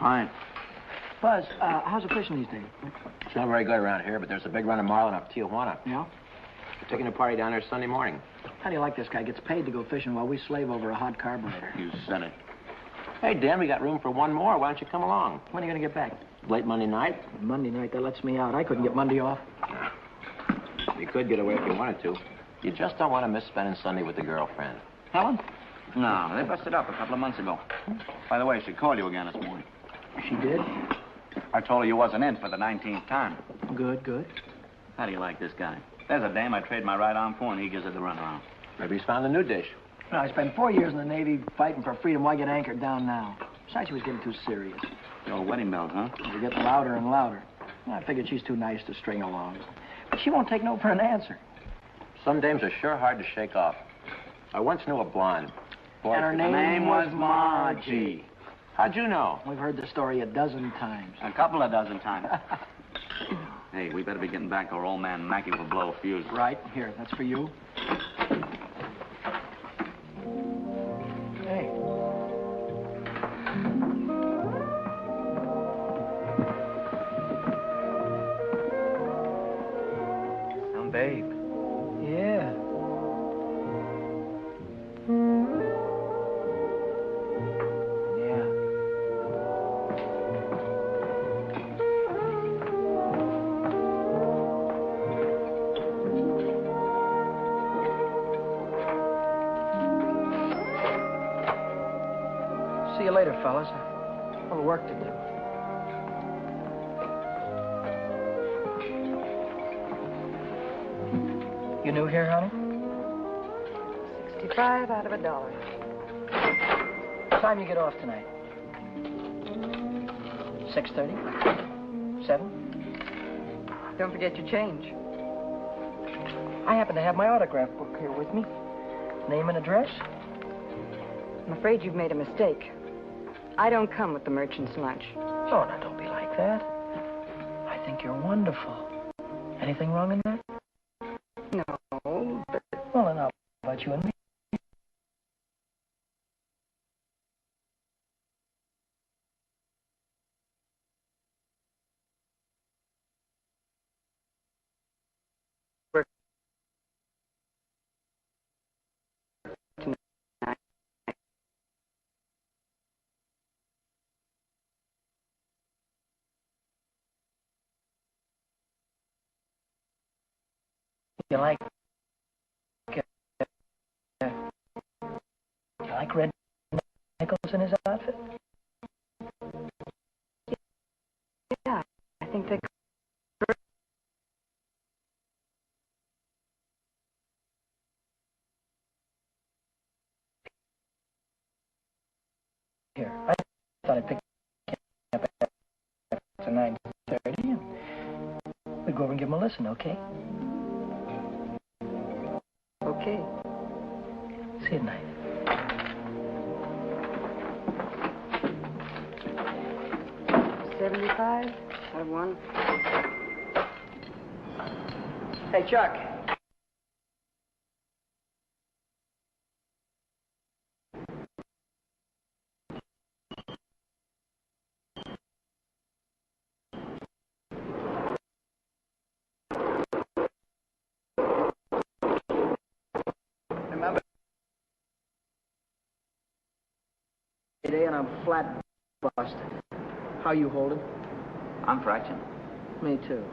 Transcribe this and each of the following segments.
Fine. Buzz, how's the fishing these days? It's not very good around here, but there's a big run of marlin up Tijuana. Yeah? We're taking a party down there Sunday morning. How do you like this guy? Gets paid to go fishing while we slave over a hot carburetor. You said it. Hey, Dan, we got room for one more. Why don't you come along? When are you going to get back? Late Monday night. Monday night, that lets me out. I couldn't get Monday off. You could get away if you wanted to. You just don't want to miss spending Sunday with the girlfriend. Helen? No, they busted up a couple of months ago. By the way, she called you again this morning. She did? I told her you wasn't in for the 19th time. Good, good. How do you like this guy? There's a dame I trade my right arm for, and he gives her the runaround. Maybe he's found a new dish. No, I spent 4 years in the Navy fighting for freedom. Why get anchored down now? Besides, she was getting too serious. The old wedding bells, huh? They were getting louder and louder. I figured she's too nice to string along. But she won't take no for an answer. Some dames are sure hard to shake off. I once knew a blonde. Boy, And her name was Margie. How'd you know? We've heard the story a dozen times. A couple of dozen times. Hey, we better be getting back or old man Mackey will blow a fuse. Right. Here, that's for you. Hey. Some babe. Yeah. See you later, fellas. A little work to do. You new here, honey? 65 out of $1. What time you get off tonight? 6:30? 7? Don't forget your change. I happen to have my autograph book here with me. Name and address? I'm afraid you've made a mistake. I don't come with the merchant's lunch. Oh, now don't be like that. I think you're wonderful. Anything wrong in that? No, but Well, then how about you and me? You like Red Nichols in his outfit? yeah, I think they... Here, I thought I'd pick you up after 9:30 and we'd go over and give him a listen, okay? Okay. See you tonight. $75 out of $1. Hey, Chuck. Remember? Today and I'm flat busted. How you holding? I'm fractured. Me too.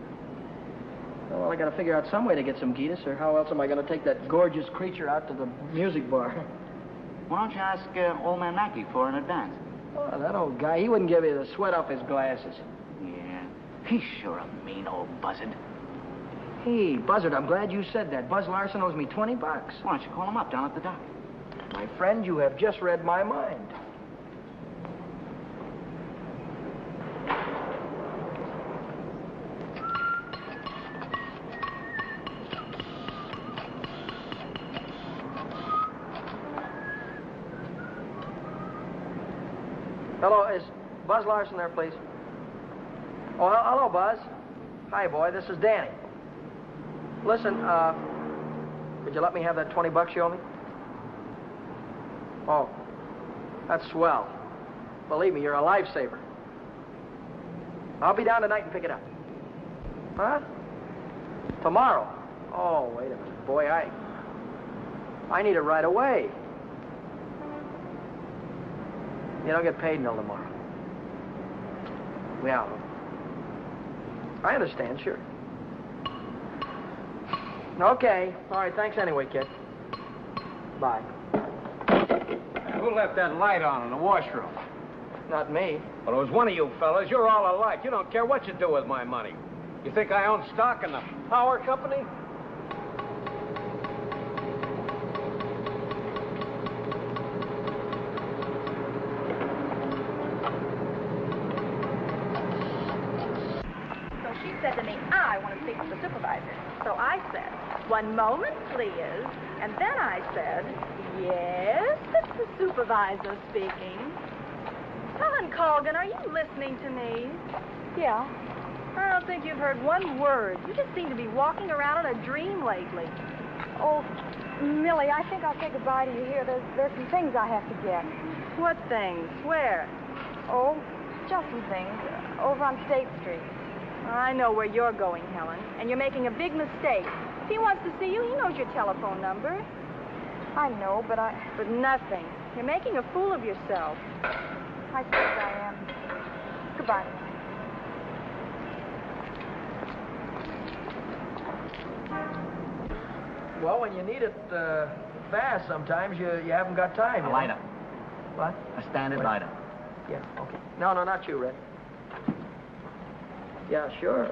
Well, I gotta figure out some way to get some Gitas, or how else am I gonna take that gorgeous creature out to the music bar? Why don't you ask old man Mackey for an advance? Oh, that old guy, he wouldn't give you the sweat off his glasses. Yeah, he's sure a mean old buzzard. Hey, Buzzard, I'm glad you said that. Buzz Larson owes me $20. Why don't you call him up down at the dock? My friend, you have just read my mind. Hello, is Buzz Larson there, please? Oh, hello, Buzz. Hi, boy, this is Danny. Listen, could you let me have that $20 you owe me? Oh, that's swell. Believe me, you're a lifesaver. I'll be down tonight and pick it up. Huh? Tomorrow? Oh, wait a minute. Boy, I need it right away. You don't get paid until tomorrow. Yeah. I understand, sure. Okay. All right, thanks anyway, kid. Bye. Who left that light on in the washroom? Not me. Well, it was one of you fellas. You're all alike. You don't care what you do with my money. You think I own stock in the power company? So she said to me, I want to speak with the supervisor. So I said, 1 moment, please. And then I said, yes, it's the supervisor speaking. Helen Colgan, are you listening to me? Yeah. I don't think you've heard one word. You just seem to be walking around in a dream lately. Oh, Millie, I think I'll say goodbye to you here. There's some things I have to get. What things? Where? Oh, just some things. Over on State Street. I know where you're going, Helen, and you're making a big mistake. If he wants to see you, he knows your telephone number. I know, but But nothing. You're making a fool of yourself. I suppose I am. Goodbye. Well, when you need it fast, sometimes you haven't got time. A lighter. What? A standard lighter. Yeah, okay. No, not you, Red. Yeah, sure.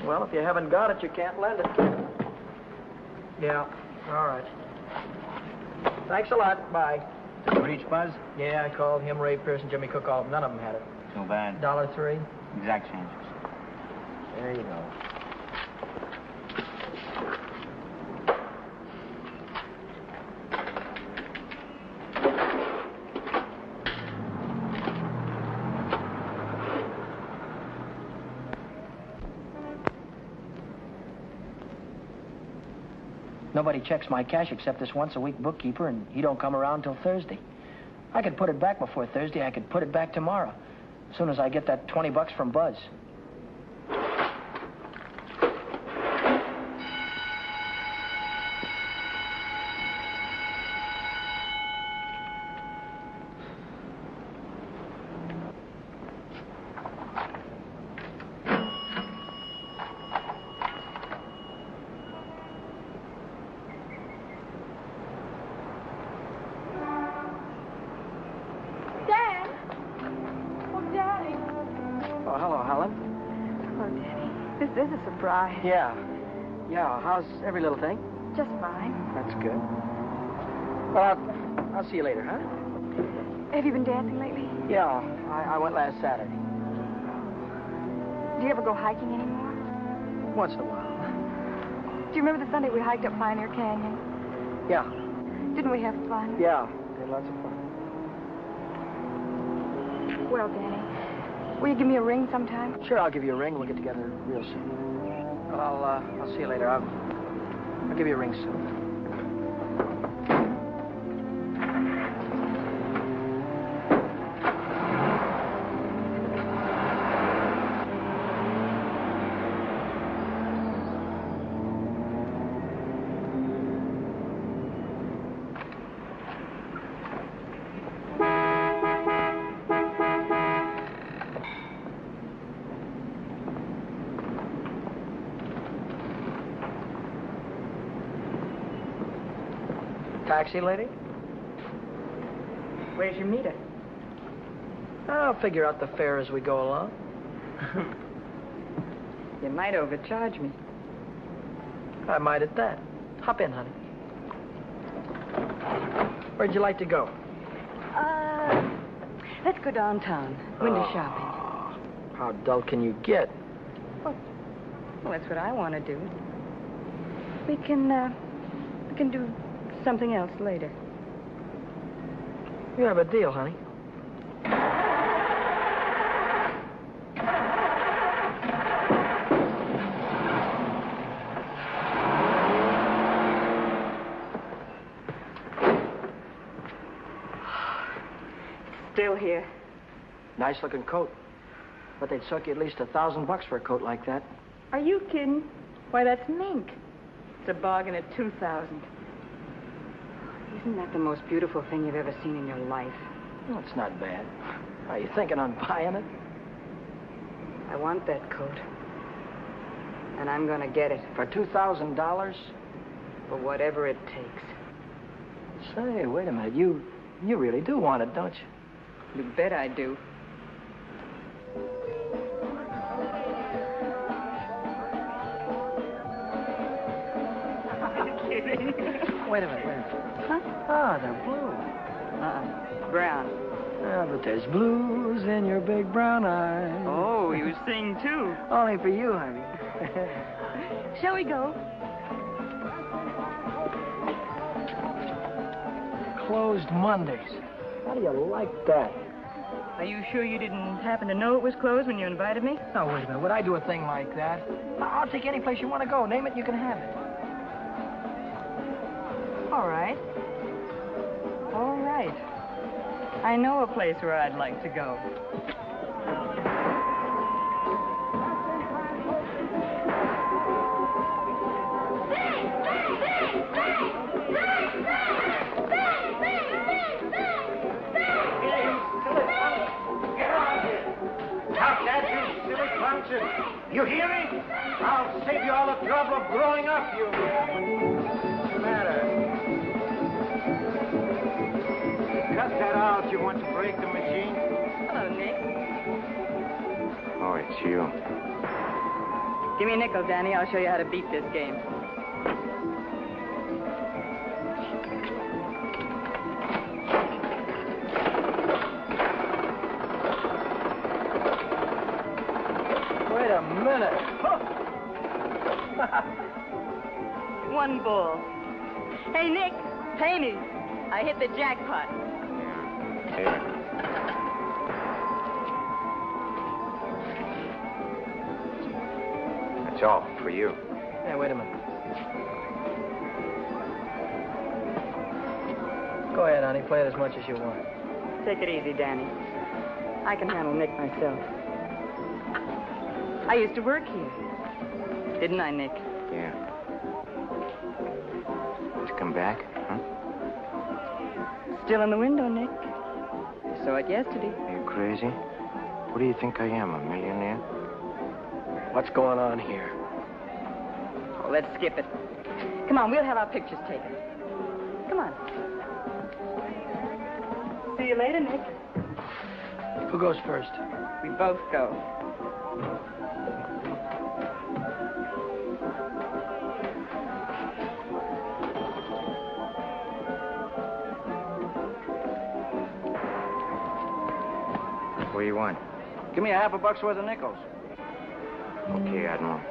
Well, if you haven't got it, you can't lend it. Yeah, all right. Thanks a lot. Bye. Did you reach Buzz? Yeah, I called him, Ray Pierce, and Jimmy Cook. All none of them had it. Too bad. $1.03. Exact changes. There you go. Nobody checks my cash except this once-a-week bookkeeper, and he don't come around till Thursday. I could put it back before Thursday. I could put it back tomorrow, as soon as I get that $20 from Buzz. This is a surprise. Yeah. How's every little thing? Just fine. That's good. Well, I'll see you later, huh? Have you been dancing lately? Yeah, I went last Saturday. Do you ever go hiking anymore? Once in a while. Do you remember the Sunday we hiked up Pioneer Canyon? Yeah. Didn't we have fun? Yeah. We had lots of fun. Well, Danny, will you give me a ring sometime? Sure, I'll give you a ring. We'll get together real soon. Well, I'll see you later. I'll give you a ring soon. Taxi lady? Where's your meter? I'll figure out the fare as we go along. You might overcharge me. I might at that. Hop in, honey. Where'd you like to go? Let's go downtown. Window shopping. How dull can you get? Well, that's what I want to do. We can do something else later. You have a deal, honey. Still here. Nice looking coat. But they'd suck you at least $1,000 for a coat like that. Are you kidding? Why, that's mink. It's a bargain at $2,000. Isn't that the most beautiful thing you've ever seen in your life? Well, it's not bad. Are you thinking on buying it? I want that coat. And I'm gonna get it. For $2,000? For whatever it takes. Say, wait a minute. You really do want it, don't you? You bet I do. Wait a minute. Huh? Ah, they're blue. Brown. Yeah, but there's blues in your big brown eyes. Oh, you sing too. Only for you, honey. Shall we go? Closed Mondays. How do you like that? Are you sure you didn't happen to know it was closed when you invited me? Now, wait a minute. Would I do a thing like that? I'll take any place you want to go. Name it, you can have it. All right. All right. I know a place where I'd like to go. You hear me? I'll save you all the trouble of growing up, you. What's the matter? Cut that out. You want to break the machine? Hello, Nick. Oh, it's you. Give me a nickel, Danny. I'll show you how to beat this game. Wait a minute. One bull. Hey, Nick, pay me. I hit the jackpot. Here. That's all for you. Hey, wait a minute. Go ahead, honey. Play it as much as you want. Take it easy, Danny. I can handle Nick myself. I used to work here. Didn't I, Nick? Yeah. To come back, huh? Still in the window, Nick. You saw it yesterday. Are you crazy? What do you think I am, a millionaire? What's going on here? Oh, let's skip it. Come on, we'll have our pictures taken. Come on. See you later, Nick. Who goes first? We both go. What do you want? Give me $50 worth of nickels. Okay, Admiral.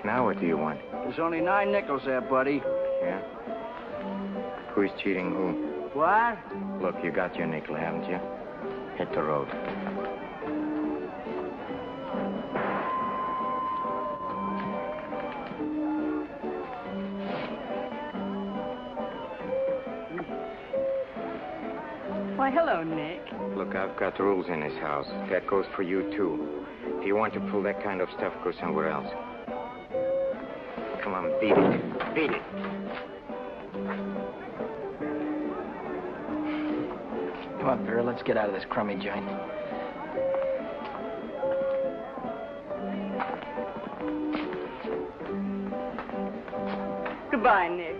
Now what do you want? There's only 9 nickels there, buddy. Yeah? Who's cheating who? What? Look, you got your nickel, haven't you? Hit the road. Why, hello, Nick. Look, I've got rules in this house. That goes for you, too. If you want to pull that kind of stuff, go somewhere else. Come on, beat it. Beat it. Come on, Vera, let's get out of this crummy joint. Goodbye, Nick.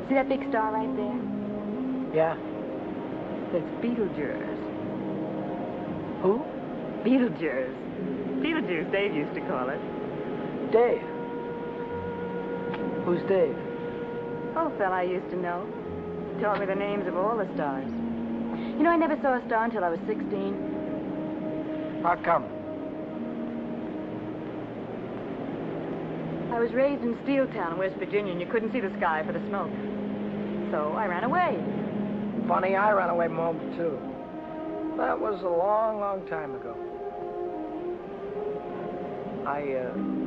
See that big star right there? Yeah? It's Beetlejuice. Who? Beetlejuice. Beetlejuice, Dave used to call it. Dave. Who's Dave? Old fella I used to know. Taught me the names of all the stars. You know, I never saw a star until I was 16. How come? I was raised in Steeltown, West Virginia, and you couldn't see the sky for the smoke. So I ran away. Funny, I ran away from home, too. That was a long, long time ago.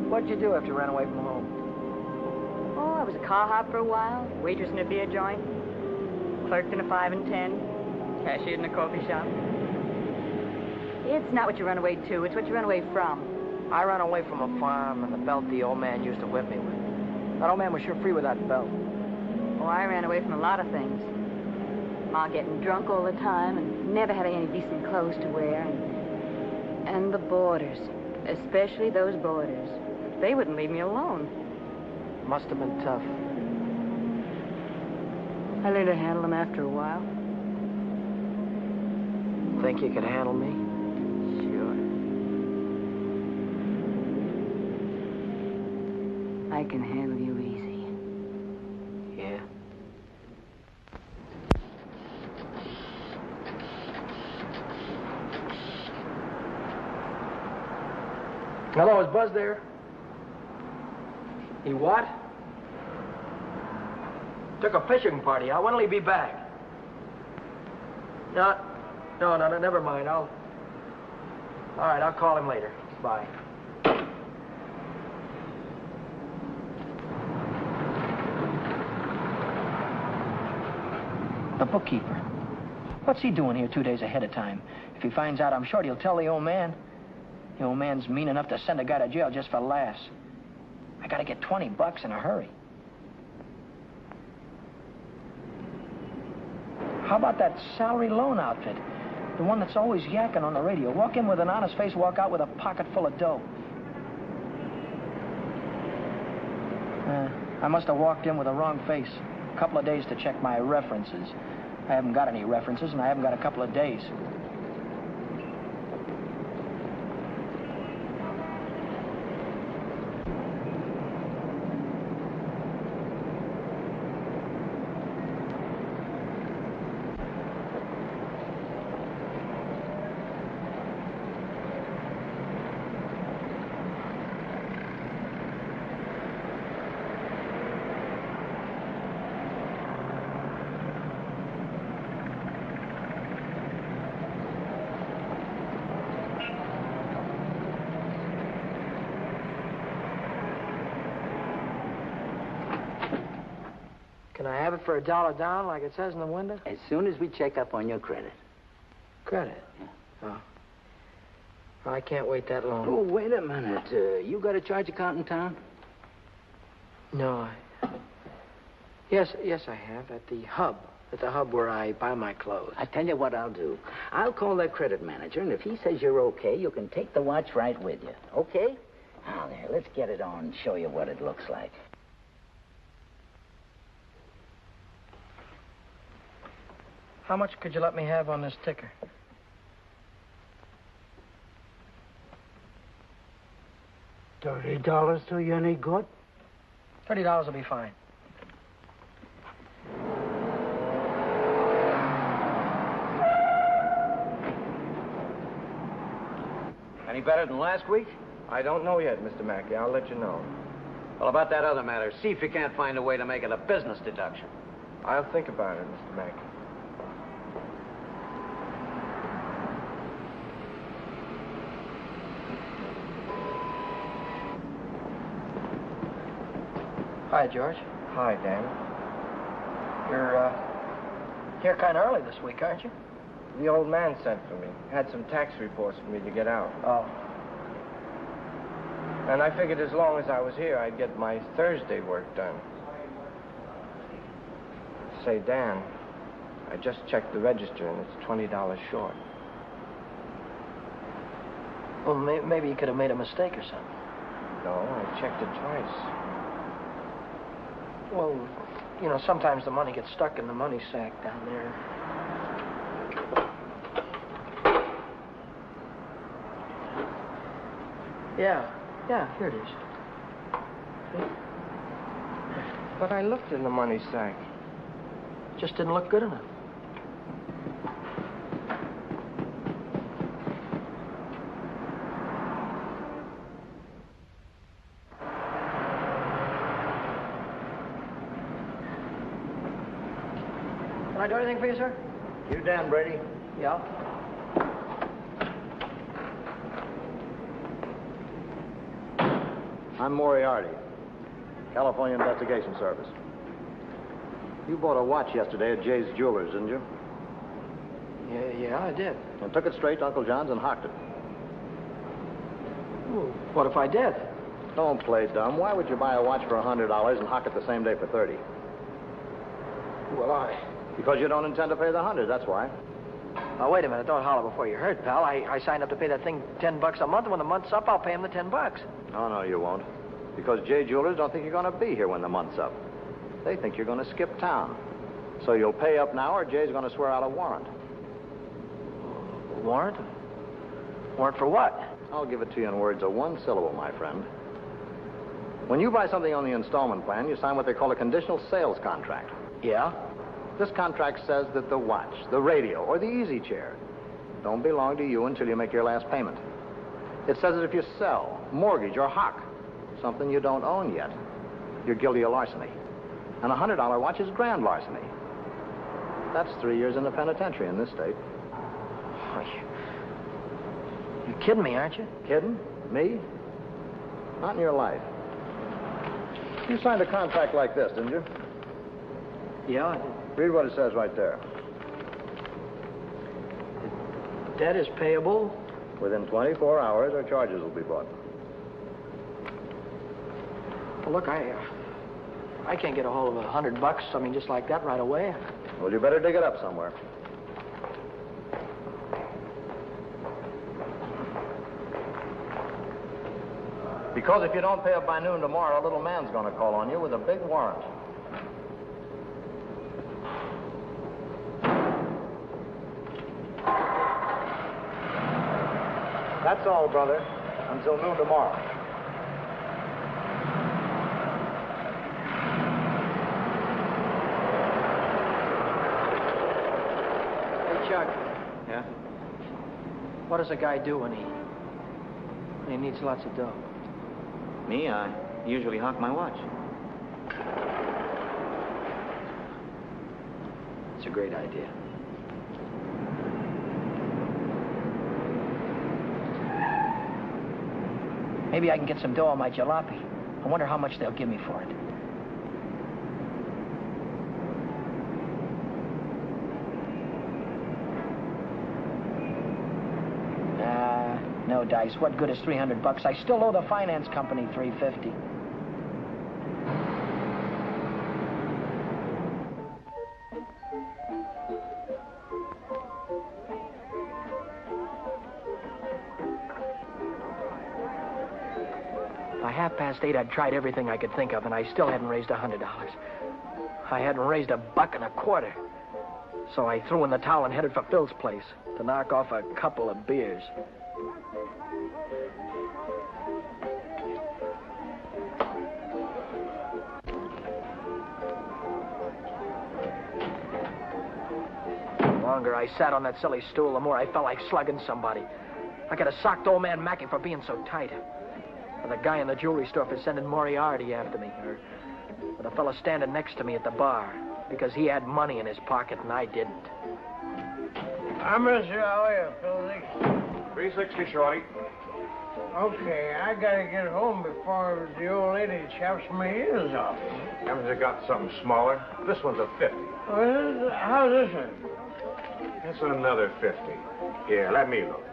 What'd you do after you ran away from home? Oh, I was a car hop for a while, waitress in a beer joint, clerked in a 5 and 10, cashiered in a coffee shop. It's not what you run away to, it's what you run away from. I ran away from a farm and the belt the old man used to whip me with. That old man was sure free with that belt. Oh, I ran away from a lot of things. Ma getting drunk all the time and never having any decent clothes to wear. And the boarders, especially those boarders. They wouldn't leave me alone. Must have been tough. I learned to handle them after a while. Think you could handle me? Sure. I can handle you easy. Yeah. Hello, is Buzz there? He what? Took a fishing party out. When'll he be back? No, never mind. All right, I'll call him later. Bye. The bookkeeper. What's he doing here 2 days ahead of time? If he finds out, I'm sure he'll tell the old man. The old man's mean enough to send a guy to jail just for laughs. I gotta get $20 in a hurry. How about that salary loan outfit? The one that's always yakking on the radio. Walk in with an honest face, walk out with a pocket full of dough. I must have walked in with the wrong face. A couple of days to check my references. I haven't got any references, and I haven't got a couple of days. Can I have it for $1 down, like it says in the window? As soon as we check up on your credit. Credit? Yeah. Oh. I can't wait that long. Oh, wait a minute. You got a charge account in town? No, Yes, I have. At the hub. At the hub where I buy my clothes. I tell you what I'll do. I'll call that credit manager, and if he says you're okay, you can take the watch right with you. Okay? Now, there, let's get it on and show you what it looks like. How much could you let me have on this ticker? $30 do you any good? $30 will be fine. Any better than last week? I don't know yet, Mr. Mackey. I'll let you know. Well, about that other matter, see if you can't find a way to make it a business deduction. I'll think about it, Mr. Mackey. Hi, George. Hi, Dan. You're here kind of early this week, aren't you? The old man sent for me. Had some tax reports for me to get out. Oh. And I figured as long as I was here, I'd get my Thursday work done. Say, Dan, I just checked the register, and it's $20 short. Well, maybe you could have made a mistake or something. No, I checked it twice. Well, you know, sometimes the money gets stuck in the money sack down there. Yeah, here it is. But I looked in the money sack. Just didn't look good enough. Can I do anything for you, sir? You Dan Brady? Yeah. I'm Moriarty, California Investigation Service. You bought a watch yesterday at Jay's Jewelers, didn't you? Yeah, I did. And took it straight to Uncle John's and hocked it. Well, what if I did? Don't play dumb. Why would you buy a watch for $100 and hock it the same day for $30? Well, Because you don't intend to pay the $100, that's why. Now, wait a minute. Don't holler before you hurt, pal. I signed up to pay that thing $10 a month, and when the month's up, I'll pay him the $10. No, you won't. Because Jay Jewelers don't think you're going to be here when the month's up. They think you're going to skip town. So you'll pay up now, or Jay's going to swear out a warrant. Warrant? Warrant for what? I'll give it to you in words of one syllable, my friend. When you buy something on the installment plan, you sign what they call a conditional sales contract. Yeah? This contract says that the watch, the radio, or the easy chair don't belong to you until you make your last payment. It says that if you sell, mortgage, or hock something you don't own yet, you're guilty of larceny. And a $100 watch is grand larceny. That's 3 years in the penitentiary in this state. Oh, you're kidding me, aren't you? Kidding? Me? Not in your life. You signed a contract like this, didn't you? Yeah, I did. Read what it says right there. Debt is payable. Within 24 hours, or charges will be brought. Well, look, I can't get a hold of $100, I mean, just like that right away. Well, you better dig it up somewhere. Because if you don't pay up by noon tomorrow, a little man's going to call on you with a big warrant. That's all, brother. Until noon tomorrow. Hey, Chuck, Yeah? what does a guy do when he needs lots of dough? Me, I usually hock my watch. It's a great idea. Maybe I can get some dough on my jalopy. I wonder how much they'll give me for it. No dice. What good is $300? I still owe the finance company $350. By 8:30, I'd tried everything I could think of, and I still hadn't raised $100. I hadn't raised $1.25. So I threw in the towel and headed for Phil's place to knock off a couple of beers. The longer I sat on that silly stool, the more I felt like slugging somebody. I could have socked old man Mackey for being so tight. Or the guy in the jewelry store for sending Moriarty after me. Or the fellow standing next to me at the bar because he had money in his pocket and I didn't. I miss you. How are you, Philly? 360, Shorty. Okay, I gotta get home before the old lady chops my ears off. Haven't you got something smaller? This one's a 50. How's this one? That's another 50. Here, let me look.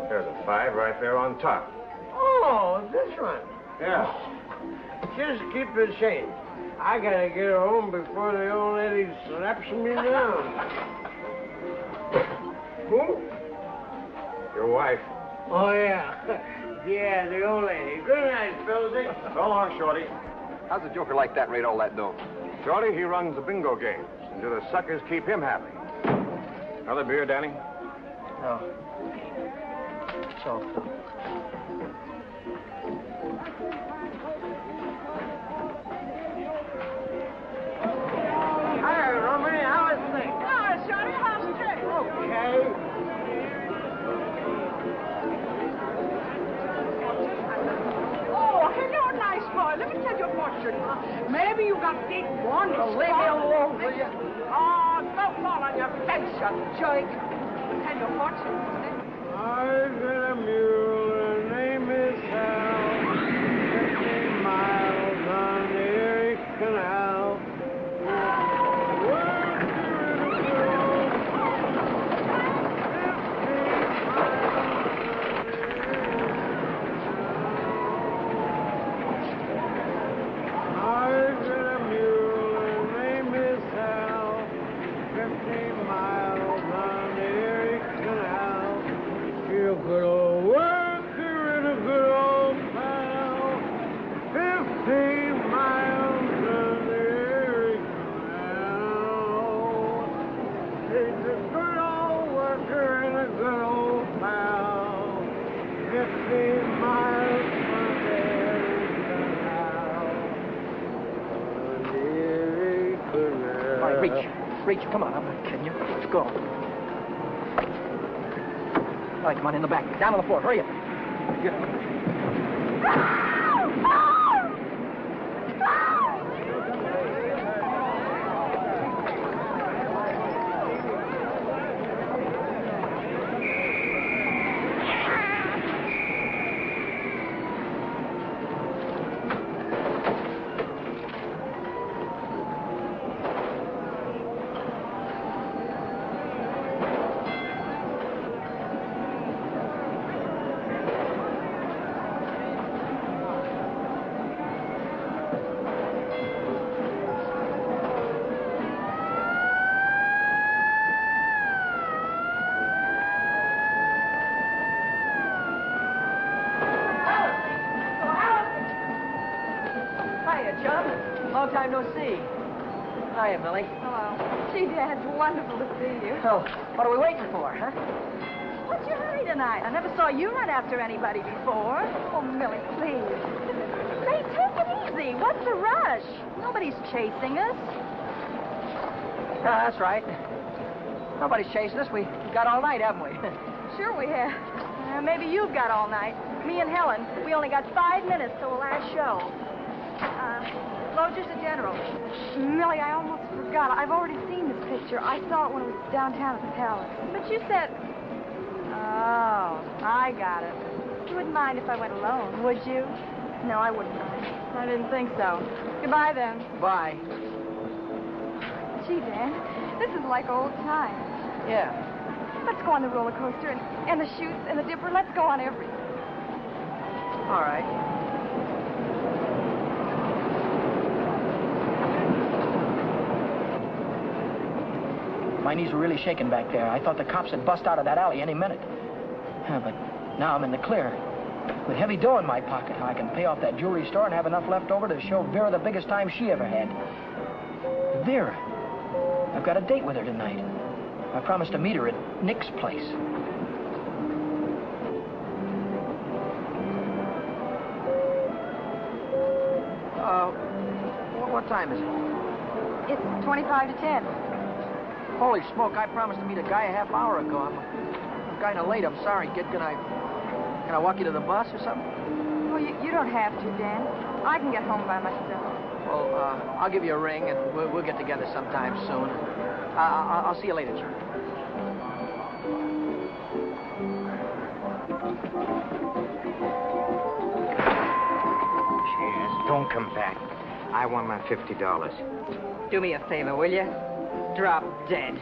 There's a 5 right there on top. Oh, this one. Yeah. Just keep the change. I gotta get home before the old lady slaps me down. Who? Your wife. Oh, yeah. Yeah, the old lady. Good night, Philzy. So long, Shorty. How's a joker like that rate all that dough? Shorty, he runs the bingo games, and do the suckers keep him happy? Another beer, Danny? No. so. Hey, Rooney, how is things? Oh, Johnny, how's it? Okay. Oh, hello, nice boy. Let me tell you a fortune. Maybe you got big one. Leave me alone, will you? Oh, don't fall on your face, you jerk. Tell you a fortune. I got a mule, her name is Hal. 15 miles on the Erie Canal. Good old worker and a good old pal. 15 miles on the Erie Canal. He's a good old worker and a good old pal. 15 miles from the Erie Canal. On the Erie Canal. All right, reach. Come on, I'm not kidding you. Let's go. All right, come on, in the back. Down on the floor. Hurry up. Get up. Long time no see. Hiya, Millie. Hello. Gee, Dad, it's wonderful to see you. So, what are we waiting for, huh? What's your hurry tonight? I never saw you run after anybody before. Oh, Millie, please. Say, take it easy. What's the rush? Nobody's chasing us. That's right. Nobody's chasing us. We've got all night, haven't we? Sure we have. Maybe you've got all night. Me and Helen, we only got 5 minutes till the last show. Loger's the general. Millie, I almost forgot. I've already seen this picture. I saw it when it was downtown at the Palace. But you said... Oh, I got it. You wouldn't mind if I went alone, would you? No, I wouldn't mind. I didn't think so. Goodbye, then. Bye. Gee, Dan, this is like old times. Yeah. Let's go on the roller coaster and the chutes and the dipper. Let's go on everything. All right. My knees were really shaking back there. I thought the cops had bust out of that alley any minute. But now I'm in the clear. With heavy dough in my pocket, I can pay off that jewelry store and have enough left over to show Vera the biggest time she ever had. Vera. I've got a date with her tonight. I promised to meet her at Nick's place. What time is it? It's 25 to 10. Holy smoke, I promised to meet a guy a half hour ago. I'm kind of late. I'm sorry, kid. Can I walk you to the bus or something? Well, you don't have to, Dan. I can get home by myself. Well, I'll give you a ring, and we'll get together sometime soon. I'll see you later, Jeanne. Cheers. Don't come back. I want my $50. Do me a favor, will you? Drop dead.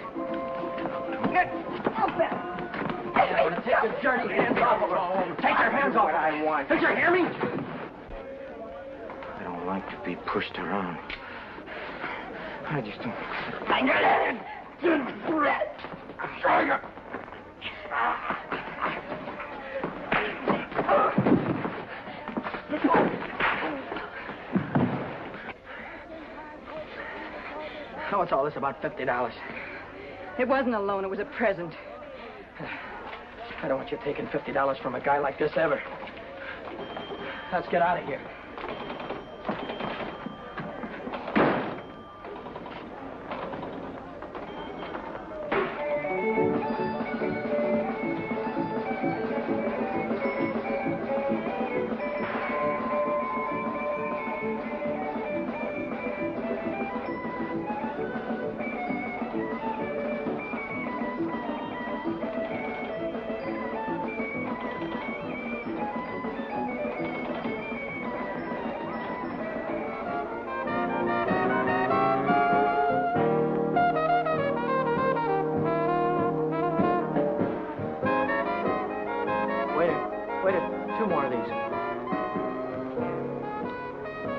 I want to take your dirty hands off of her. Take your hands off. What I want. Did you hear me? I don't like to be pushed around. I just don't... What's all this about $50? It wasn't a loan, it was a present. I don't want you taking $50 from a guy like this ever. Let's get out of here. Two more of these.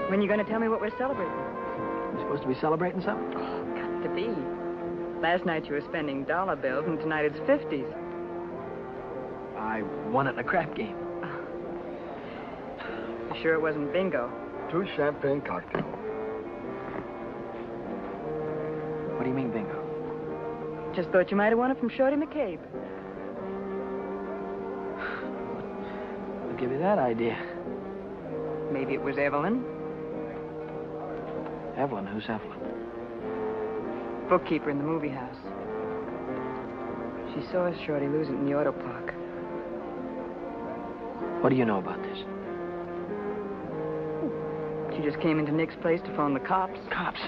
When are you going to tell me what we're celebrating? You supposed to be celebrating something? Got to be. Last night you were spending dollar bills, and tonight it's 50s. I won it in a crap game. You sure it wasn't bingo? 2 champagne cocktails. What do you mean, bingo? Just thought you might have won it from Shorty McCabe. I'll give you that idea. Maybe it was Evelyn. Evelyn? Who's Evelyn? Bookkeeper in the movie house. She saw Shorty lose it in the auto park. What do you know about this? She just came into Nick's place to phone the cops. Cops?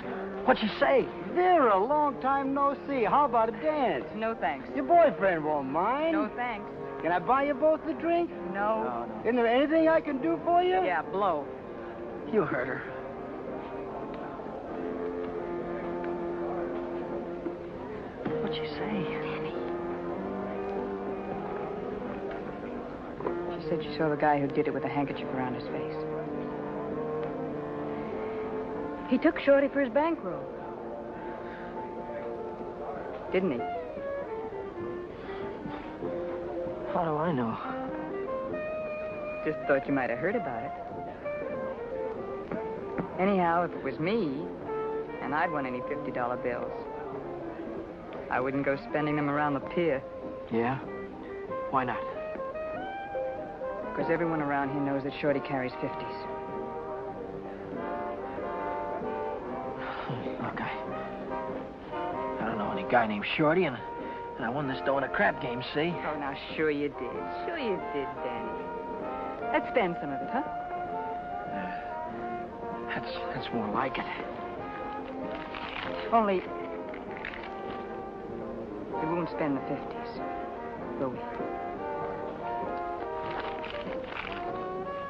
What'd she say? Vera, long time no see. How about a dance? No thanks. Your boyfriend won't mind. No thanks. Can I buy you both a drink? No. Isn't there anything I can do for you? Yeah, blow. You heard her. What'd she say? She said she saw the guy who did it with a handkerchief around his face. He took Shorty for his bankroll. Didn't he? How do I know? Just thought you might have heard about it. Anyhow, if it was me, and I'd won any $50 bills, I wouldn't go spending them around the pier. Yeah? Why not? Because everyone around here knows that Shorty carries 50s. Look, I don't know any guy named Shorty, and I won this dough in a crap game, see? Oh, now, sure you did. Sure you did, Danny. Let's spend some of it, huh? That's more like it. Only, we won't spend the 50s, will we?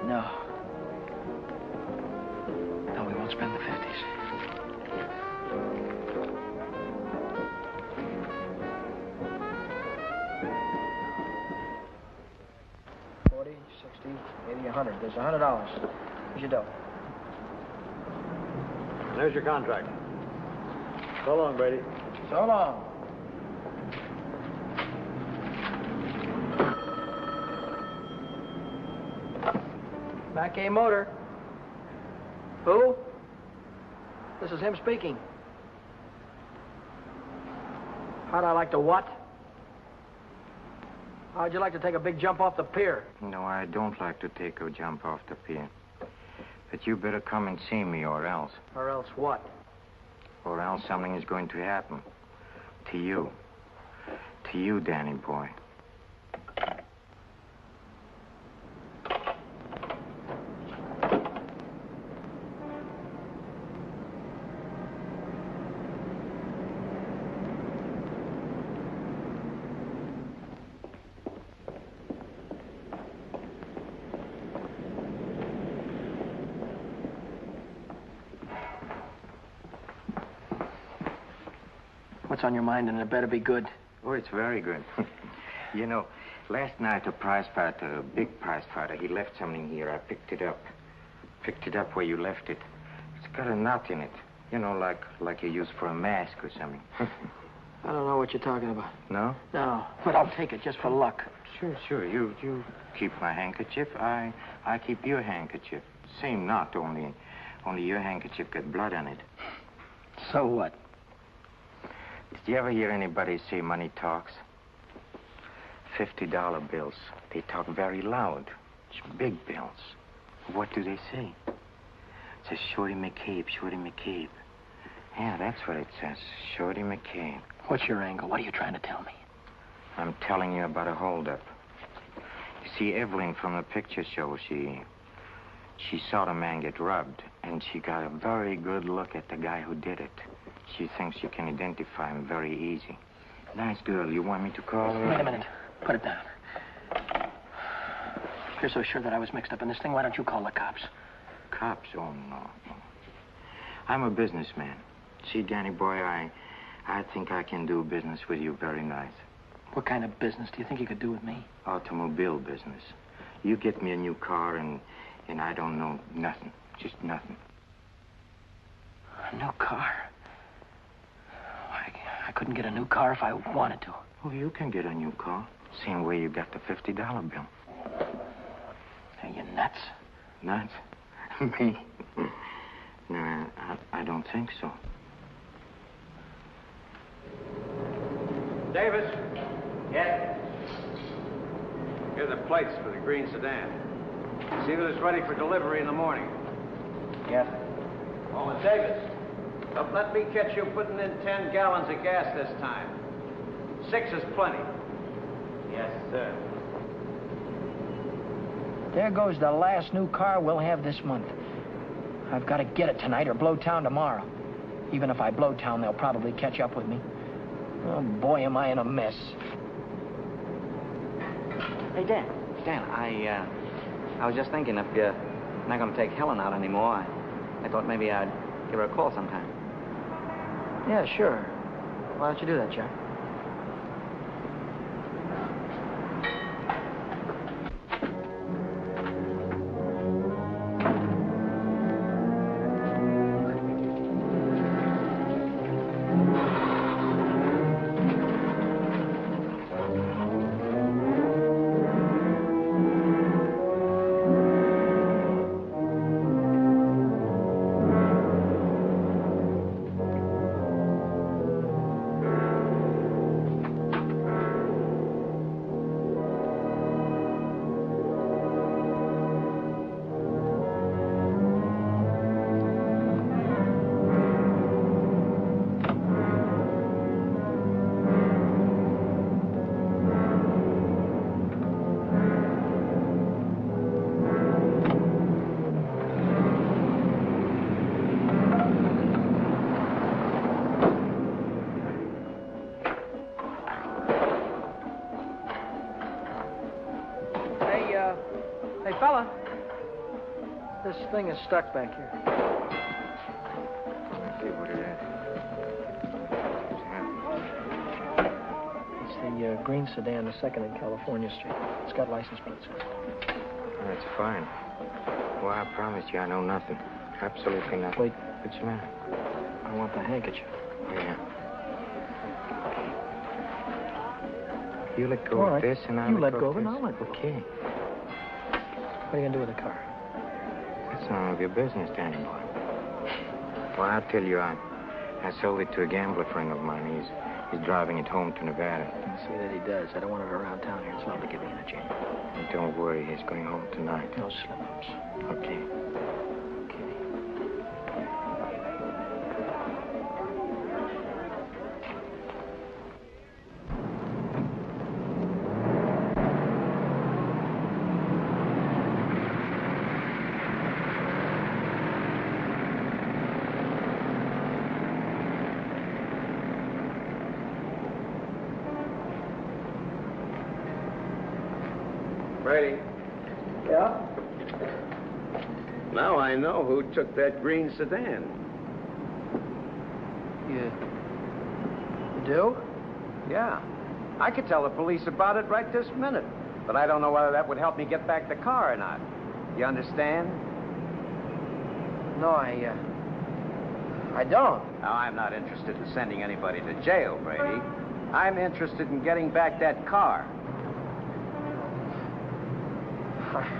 No. No, we won't spend the 50s. $40, $60, $80, $100. There's $100. Here's your dough. There's your contract. So long, Brady. So long. Back A Motor. Who? This is him speaking. How'd I like to what? How'd you like to take a big jump off the pier? No, I don't like to take a jump off the pier. But you better come and see me, or else. Or else what? Or else something is going to happen. To you. To you, Danny boy. What's on your mind, and it better be good. Oh, it's very good. You know, last night a prize fighter, a big prize fighter, he left something here. I picked it up. Picked it up where you left it. It's got a knot in it. You know, like you use for a mask or something. I don't know what you're talking about. No? No, but I'll take it just for luck. Sure. You keep my handkerchief. I keep your handkerchief. Same knot, only your handkerchief got blood on it. So what? Did you ever hear anybody say money talks? $50 bills. They talk very loud. It's big bills. What do they say? It says Shorty McCabe, Shorty McCabe. Yeah, that's what it says. Shorty McCabe. What's your angle? What are you trying to tell me? I'm telling you about a holdup. You see, Evelyn from the picture show, she saw the man get robbed, and she got a very good look at the guy who did it. She thinks you can identify him very easy. Nice girl. You want me to call her? Wait a minute. Put it down. If you're so sure that I was mixed up in this thing, why don't you call the cops? Cops? Oh, no. I'm a businessman. See, Danny boy, I think I can do business with you very nice. What kind of business do you think you could do with me? Automobile business. You get me a new car and I don't know nothing. Just nothing. A new car? I couldn't get a new car if I wanted to. Well, you can get a new car. Same way you got the $50 bill. Are you nuts? Nuts? Me? No, I don't think so. Davis, Yes? here are the plates for the green sedan. See that it's ready for delivery in the morning. Yes. Oh, and Davis, don't let me catch you putting in 10 gallons of gas this time. 6 is plenty. Yes, sir. There goes the last new car we'll have this month. I've got to get it tonight or blow town tomorrow. Even if I blow town, they'll probably catch up with me. Oh, boy, am I in a mess. Hey, Dan, I was just thinking if you're not going to take Helen out anymore, I thought maybe I'd give her a call sometime. Yeah, sure. Why don't you do that, Jack? Hey, fella. This thing is stuck back here. Let's see what it is. It's the green sedan, the second in California Street. It's got license plates on it. That's fine. Well, I promise you I know nothing. Absolutely nothing. Wait. What's the matter? I want the handkerchief. Yeah. You let go All right. of this and I'll You let let go go of of it, this. and I'll let go. Okay. What are you going to do with the car? That's none of your business, Danny boy. Well, I'll tell you, I sold it to a gambler friend of mine. He's driving it home to Nevada. I'll see that he does. I don't want it around town here. It's liable to get me in a jam. And don't worry, he's going home tonight. No slip-ups. Okay. Brady. Yeah? Now I know who took that green sedan. You do? Yeah. I could tell the police about it right this minute. But I don't know whether that would help me get back the car or not. You understand? No, I don't. Now, I'm not interested in sending anybody to jail, Brady. I'm interested in getting back that car.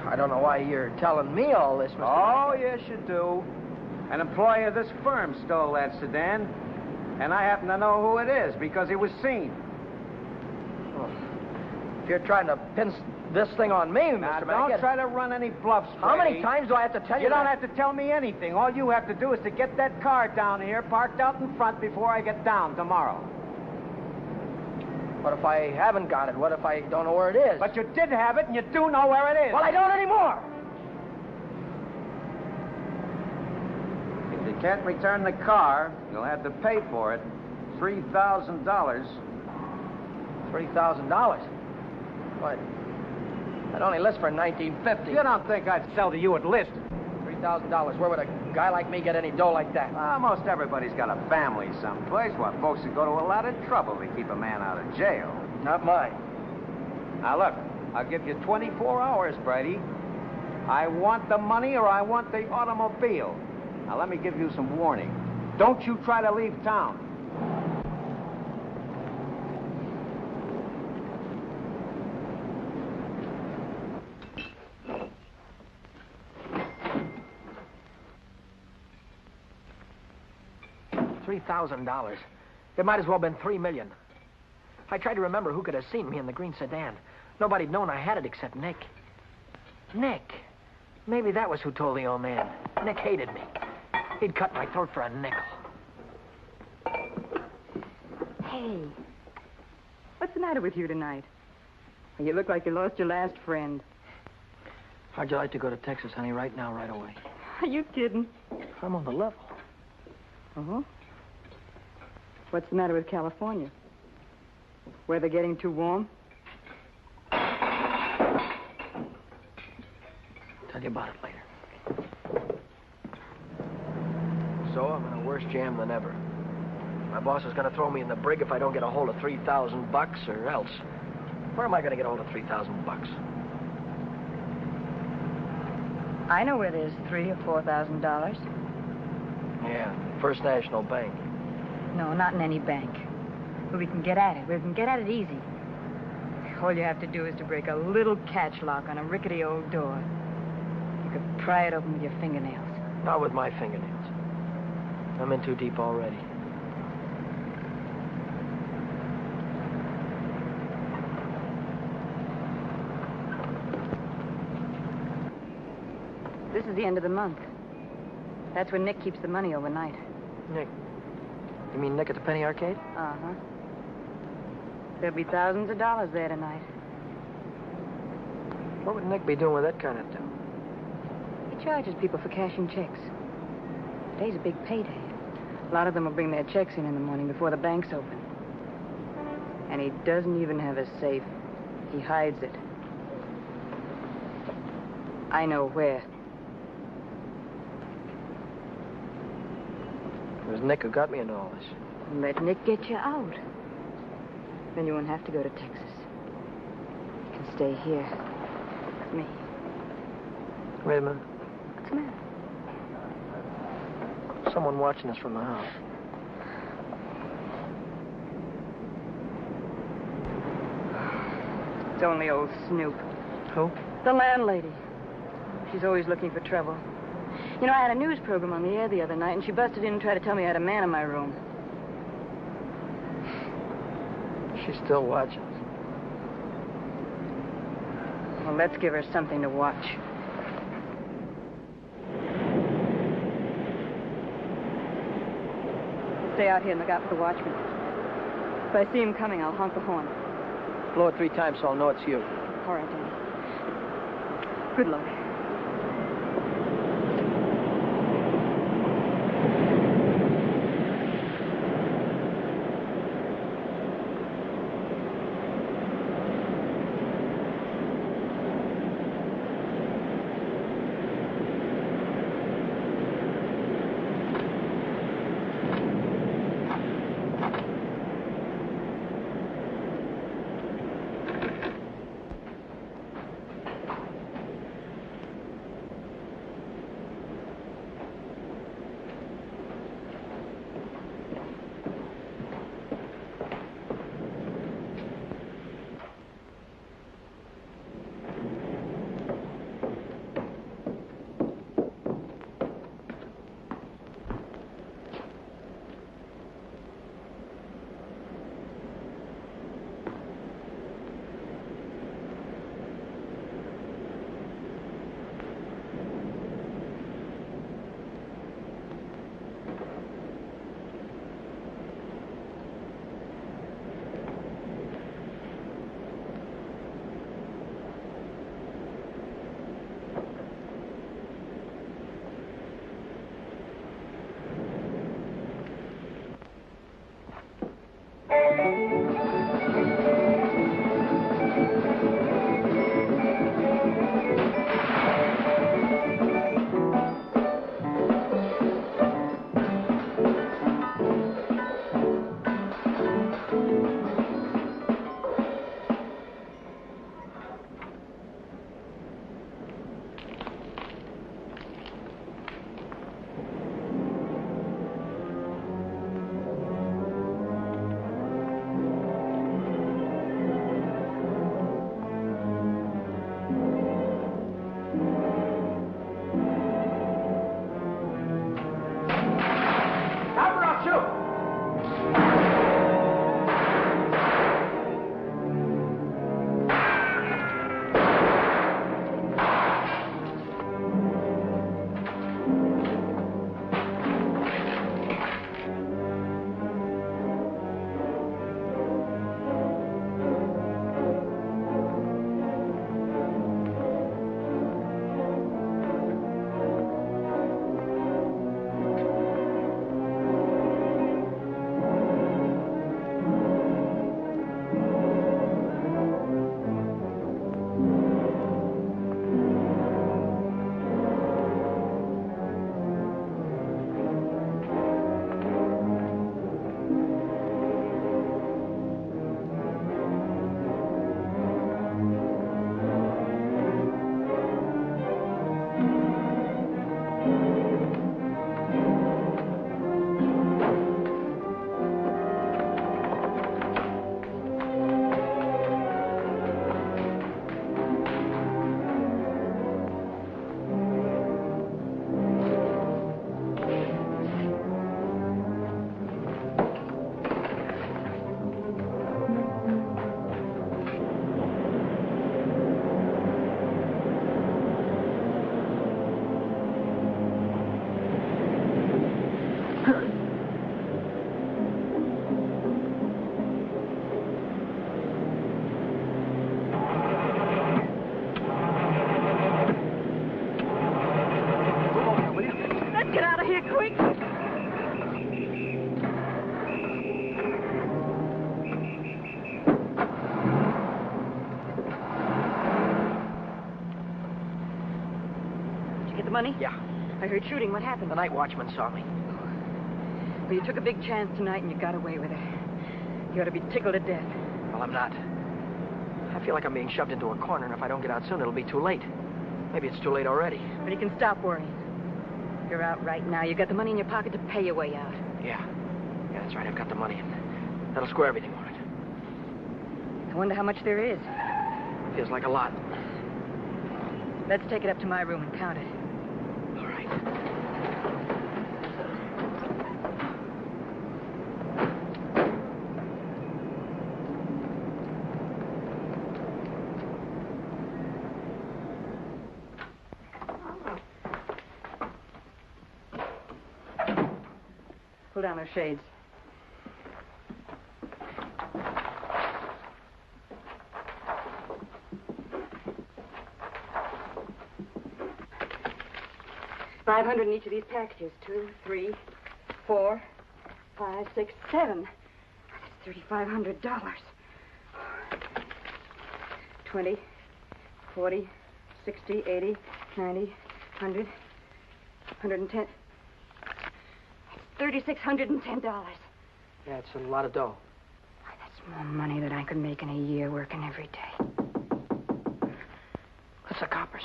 I don't know why you're telling me all this, Mr. Oh, yes, you do. An employee of this firm stole that sedan, and I happen to know who it is because he was seen. Oh, If you're trying to pin this thing on me, Now, Mr. don't Mackett. try to run any bluffs, How many Brady. times do I have to tell you You don't that? have to tell me anything. All you have to do is to get that car down here, parked out in front before I get down tomorrow. What if I haven't got it? What if I don't know where it is? But you did have it, and you do know where it is. Well, I don't anymore. If you can't return the car, you'll have to pay for it. $3,000. $3,000? What? I'd only list for $19.50. You don't think I'd sell to you at list? $3,000. Where would a guy like me get any dough like that? Most everybody's got a family someplace. What, folks would go to a lot of trouble to keep a man out of jail. Not mine. Now, look, I'll give you 24 hours, Brady. I want the money or I want the automobile. Now, let me give you some warning. Don't you try to leave town. $3,000. It might as well have been $3 million. I tried to remember who could have seen me in the green sedan. Nobody'd known I had it except Nick. Nick. Maybe that was who told the old man. Nick hated me. He'd cut my throat for a nickel. Hey, what's the matter with you tonight? Well, you look like you lost your last friend. How'd you like to go to Texas, honey, right now, right away? Are you kidding? I'm on the level. Uh-huh. What's the matter with California? Weather getting too warm? Tell you about it later. So I'm in a worse jam than ever. My boss is going to throw me in the brig if I don't get a hold of $3,000 or else. Where am I going to get a hold of $3,000? I know where there's $3,000 or $4,000. Yeah, First National Bank. No, not in any bank. But we can get at it. We can get at it easy. All you have to do is to break a little catch lock on a rickety old door. You could pry it open with your fingernails. Not with my fingernails. I'm in too deep already. This is the end of the month. That's when Nick keeps the money overnight. Nick? You mean Nick at the Penny Arcade? Uh-huh. There'll be thousands of dollars there tonight. What would Nick be doing with that kind of dough? He charges people for cashing checks. Today's a big payday. A lot of them will bring their checks in the morning before the bank's open. And he doesn't even have a safe. He hides it. I know where. It was Nick who got me into all this. Let Nick get you out. Then you won't have to go to Texas. You can stay here with me. Wait a minute. What's the matter? Someone watching us from the house. It's only old Snoop. Who? The landlady. She's always looking for trouble. You know, I had a news program on the air the other night, and she busted in and tried to tell me I had a man in my room. She's still watching us. Well, let's give her something to watch. Stay out here and look out for the watchman. If I see him coming, I'll honk the horn. Blow it 3 times so I'll know it's you. All right, Dan. Good luck. Yeah. money? Yeah. I heard shooting. What happened? The night watchman saw me. Well, you took a big chance tonight and you got away with it. You ought to be tickled to death. Well, I'm not. I feel like I'm being shoved into a corner, and if I don't get out soon, it'll be too late. Maybe it's too late already. But you can stop worrying. You're out right now. You got the money in your pocket to pay your way out. Yeah. Yeah, that's right. I've got the money. That'll square everything on it. I wonder how much there is. Feels like a lot. Let's take it up to my room and count it. All right. Pull down those shades. $500 in each of these packages. 2, 3, 4, 5, 6, 7. That's $3,500. 20, 40, 60, 80, 90, 100, 110. $3,610. Yeah, it's a lot of dough. That's more money than I could make in a year working every day. That's the coppers.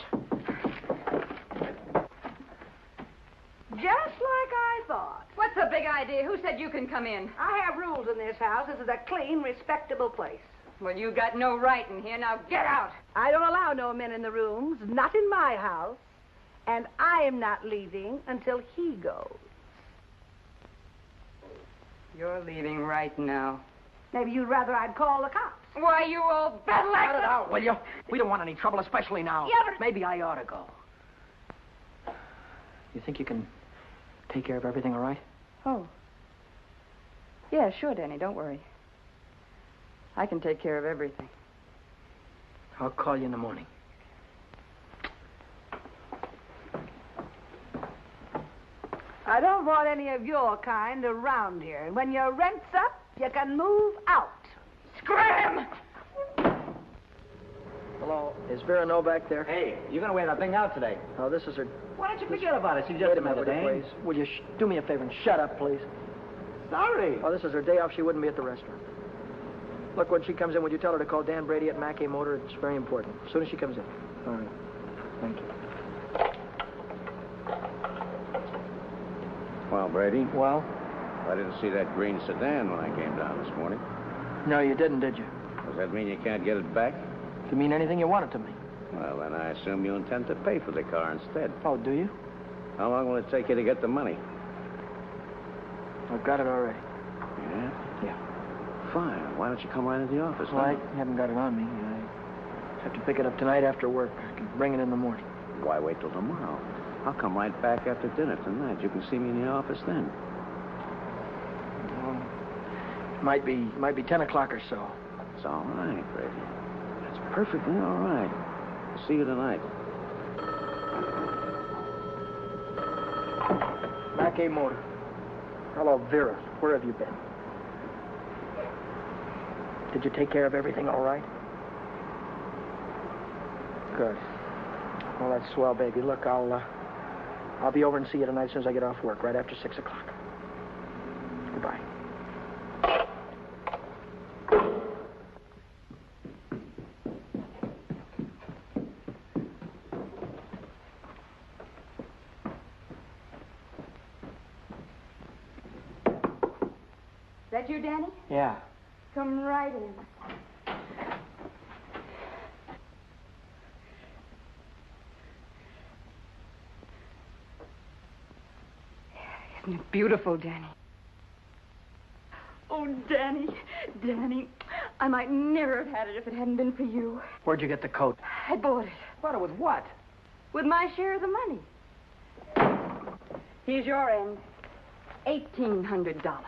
Just like I thought. What's the big idea? Who said you can come in? I have rules in this house. This is a clean, respectable place. Well, you got no right in here. Now get out. I don't allow no men in the rooms, not in my house. And I am not leaving until he goes. You're leaving right now. Maybe you'd rather I'd call the cops. Why, you old battle Cut it axe! out, will you? We don't want any trouble, especially now. Yeah, but... Maybe I ought to go. You think you can take care of everything all right? Oh. Yeah, sure, Danny. Don't worry. I can take care of everything. I'll call you in the morning. I don't want any of your kind around here. And when your rent's up, you can move out. Scram! Hello, is Vera No back there? Hey, you're going to wear that thing out today. Oh, this is her... Why don't you forget about it? She's just Wait a a minute, minute, please. Would you do me a favor and shut up, please? Sorry. Oh, this is her day off. She wouldn't be at the restaurant. Look, when she comes in, would you tell her to call Dan Brady at Mackay Motor? It's very important. As soon as she comes in. All right. Thank you. Well, Brady, Well? I didn't see that green sedan when I came down this morning. No, you didn't, did you? Does that mean you can't get it back? You mean anything you want it to mean? Well, then I assume you intend to pay for the car instead. Oh, do you? How long will it take you to get the money? I've got it already. Yeah? Yeah. Fine. Why don't you come right into the office Well, I now? haven't got it on me. I have to pick it up tonight after work. I can bring it in the morning. Why wait till tomorrow? I'll come right back after dinner tonight. You can see me in the office then. Well, might be 10 o'clock or so. It's all right, Brady. That's perfectly all right. I'll see you tonight. Mackay Motor. Hello, Vera. Where have you been? Did you take care of everything all right? Good. Well, that's swell, baby. Look, I'll be over and see you tonight as soon as I get off work, right after 6 o'clock. Goodbye. That you, Danny? Yeah. Come right in. Isn't it beautiful, Danny? Oh, Danny, Danny, I might never have had it if it hadn't been for you. Where'd you get the coat? I bought it Bought it with what? with my share of the money. Here's your end. $1,800.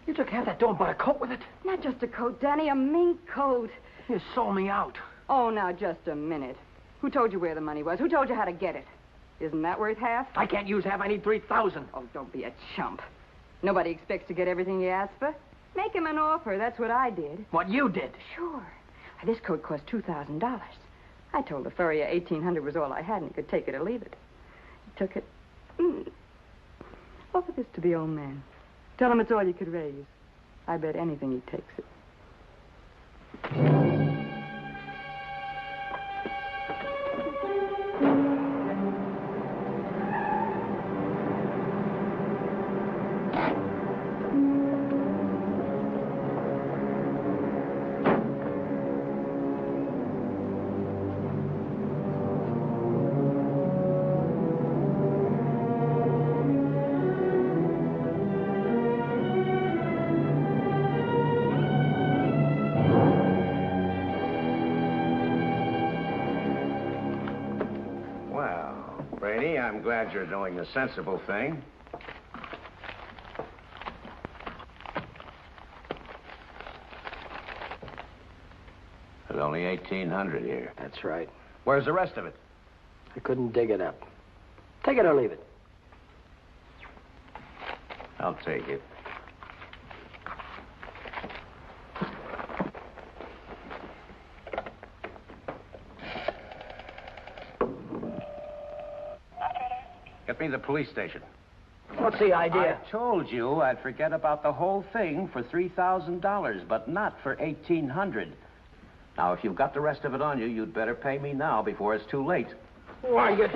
You took half that dough and bought a coat with it? Not just a coat, Danny, a mink coat. You sold me out. Oh, now, just a minute. Who told you where the money was? Who told you how to get it? Isn't that worth half? I can't use half. I need 3,000. Oh, don't be a chump. Nobody expects to get everything you ask for. Make him an offer. That's what I did. What you did? Sure. This coat cost $2,000. I told the furrier $1,800 was all I had, and he could take it or leave it. took it. Offer this to the old man. Tell him it's all you could raise. I bet anything he takes it. I'm glad you're doing the sensible thing. There's only 1,800 here. That's right. Where's the rest of it? I couldn't dig it up. Take it or leave it. I'll take it. Get me the police station. What's the idea? I told you I'd forget about the whole thing for $3,000, but not for $1,800. Now, if you've got the rest of it on you, you'd better pay me now before it's too late. Why, you...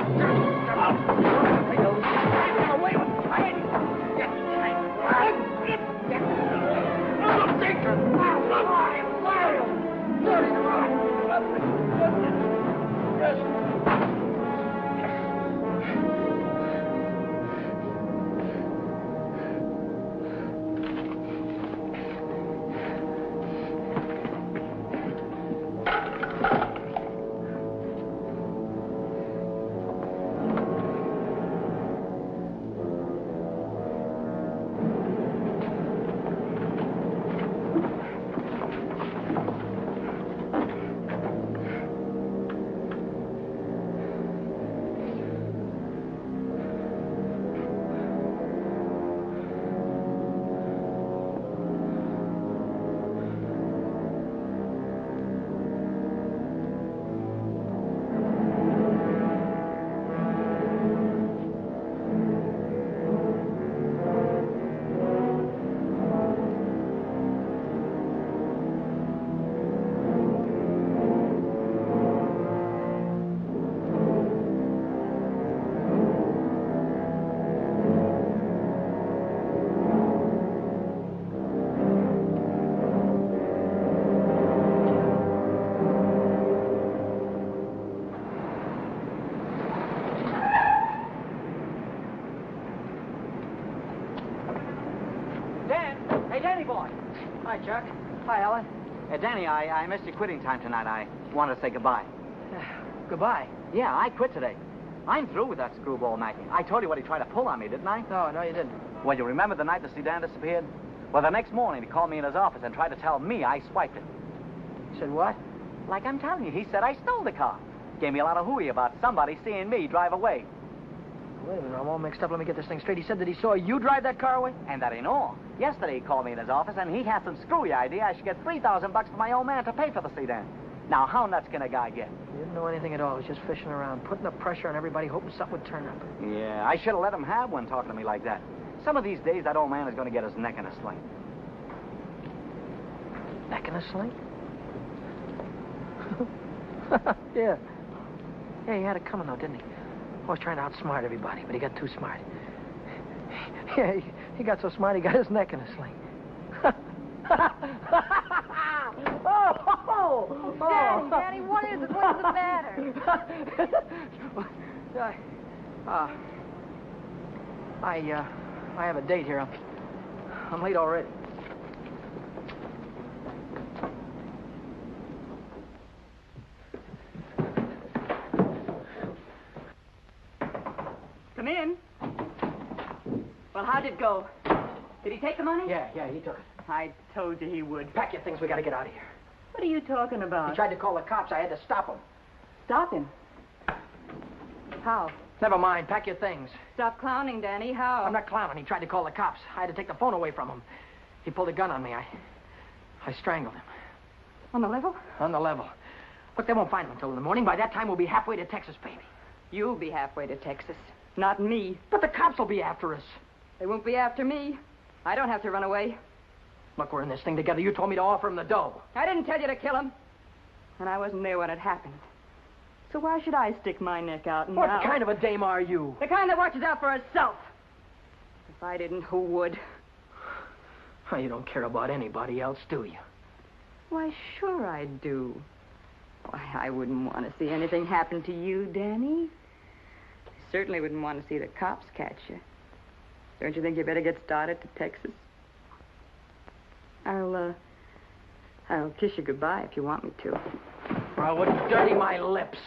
Hi, Chuck. Hi, Ellen. Danny, I missed your quitting time tonight. I wanted to say goodbye. Goodbye? Yeah, I quit today. I'm through with that screwball Mackie. I told you what he tried to pull on me, didn't I? No, you didn't. Well, you remember the night the sedan disappeared? Well, the next morning he called me in his office and tried to tell me I swiped it. He said what? Like I'm telling you, he said I stole the car. Gave me a lot of hooey about somebody seeing me drive away. Wait a minute, I'm all mixed up. Let me get this thing straight. He said that he saw you drive that car away? And that ain't all. Yesterday he called me in his office and he had some screwy idea I should get $3,000 for my old man to pay for the sedan. Now, how nuts can a guy get? He didn't know anything at all. He was just fishing around, putting the pressure on everybody, hoping something would turn up. Yeah, I should have let him have one talking to me like that. Some of these days, that old man is going to get his neck in a sling. Neck in a sling? Yeah. Yeah, he had it coming, though, didn't he? Always trying to outsmart everybody, but he got too smart. Yeah, he got so smart, he got his neck in a sling. Daddy, what is it? What is the matter? I have a date here. I'm late already. Come in. Well, how'd it go? Did he take the money? Yeah, he took it. I told you he would. Pack your things, we gotta get out of here. What are you talking about? He tried to call the cops. I had to stop him. Stop him? How? Never mind, pack your things. Stop clowning, Danny. How? I'm not clowning. He tried to call the cops. I had to take the phone away from him. He pulled a gun on me. I strangled him. On the level? On the level. Look, they won't find him until in the morning. By that time, we'll be halfway to Texas, baby. You'll be halfway to Texas. Not me. But the cops will be after us. They won't be after me. I don't have to run away. Look, we're in this thing together. You told me to offer him the dough. I didn't tell you to kill him. And I wasn't there when it happened. So why should I stick my neck out now? What kind of a dame are you? The kind that watches out for herself. If I didn't, who would? Oh, you don't care about anybody else, do you? Why, sure I do. Why, I wouldn't want to see anything happen to you, Danny. I certainly wouldn't want to see the cops catch you. Don't you think you better get started to Texas? I'll kiss you goodbye if you want me to. Or I would dirty my lips.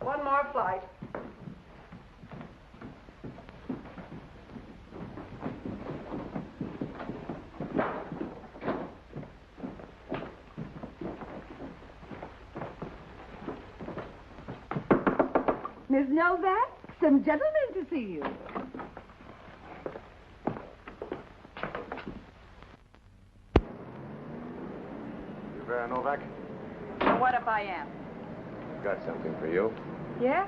One more flight. Miss Novak, some gentlemen to see you. You Vera Novak? Well, what if I am? Got something for you. Yeah?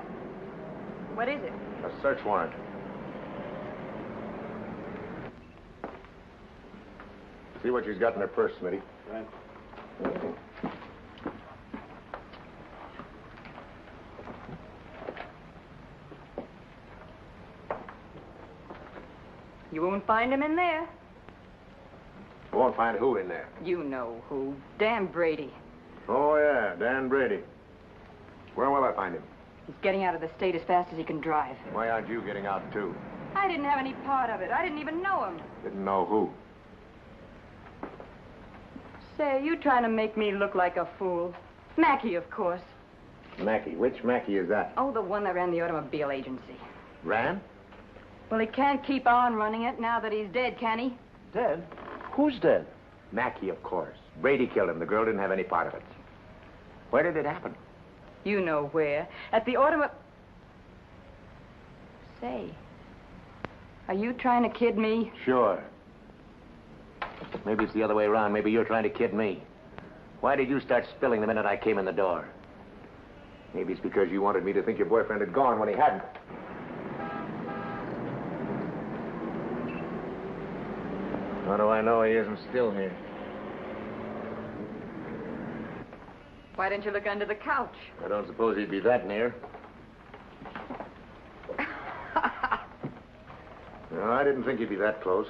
What is it? A search warrant. See what she's got in her purse, Smitty. Right. You won't find him in there. You won't find who in there? You know who. Dan Brady. Oh, yeah, Dan Brady. Where will I find him? He's getting out of the state as fast as he can drive. Why aren't you getting out, too? I didn't have any part of it. I didn't even know him. Didn't know who. Say, you trying to make me look like a fool. Mackey, of course. Mackey. Which Mackey is that? Oh, the one that ran the automobile agency. Ran? Well, he can't keep on running it now that he's dead, can he? Dead? Who's dead? Mackey, of course. Brady killed him. The girl didn't have any part of it. Where did it happen? You know where. At the automobile... Say, are you trying to kid me? Sure. Maybe it's the other way around. Maybe you're trying to kid me. Why did you start spilling the minute I came in the door? Maybe it's because you wanted me to think your boyfriend had gone when he hadn't. How do I know he isn't still here? Why didn't you look under the couch? I don't suppose he'd be that near. No, I didn't think he'd be that close.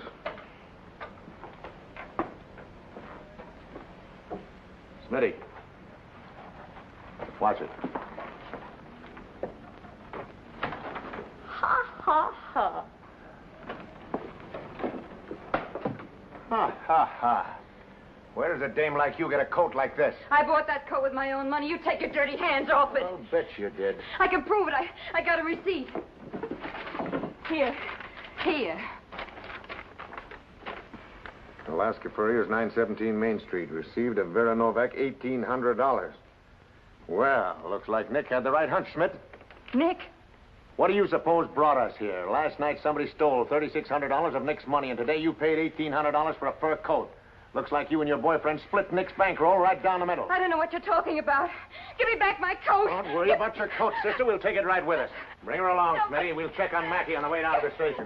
Smitty. Watch it. Ha, ha, ha. Ha, ha, ha. Where does a dame like you get a coat like this? I bought that coat with my own money. You take your dirty hands off it. I'll bet you did. I can prove it. I got a receipt. Here. Here. Alaska Furrier's 917 Main Street. Received of Vera Novak $1,800. Well, looks like Nick had the right hunch, Schmidt. Nick? What do you suppose brought us here? Last night somebody stole $3,600 of Nick's money, and today you paid $1,800 for a fur coat. Looks like you and your boyfriend split Nick's bankroll right down the middle. I don't know what you're talking about. Give me back my coat. Don't worry about your coat, sister. We'll take it right with us. Bring her along, Smitty. We'll check on Mackey on the way down to the station.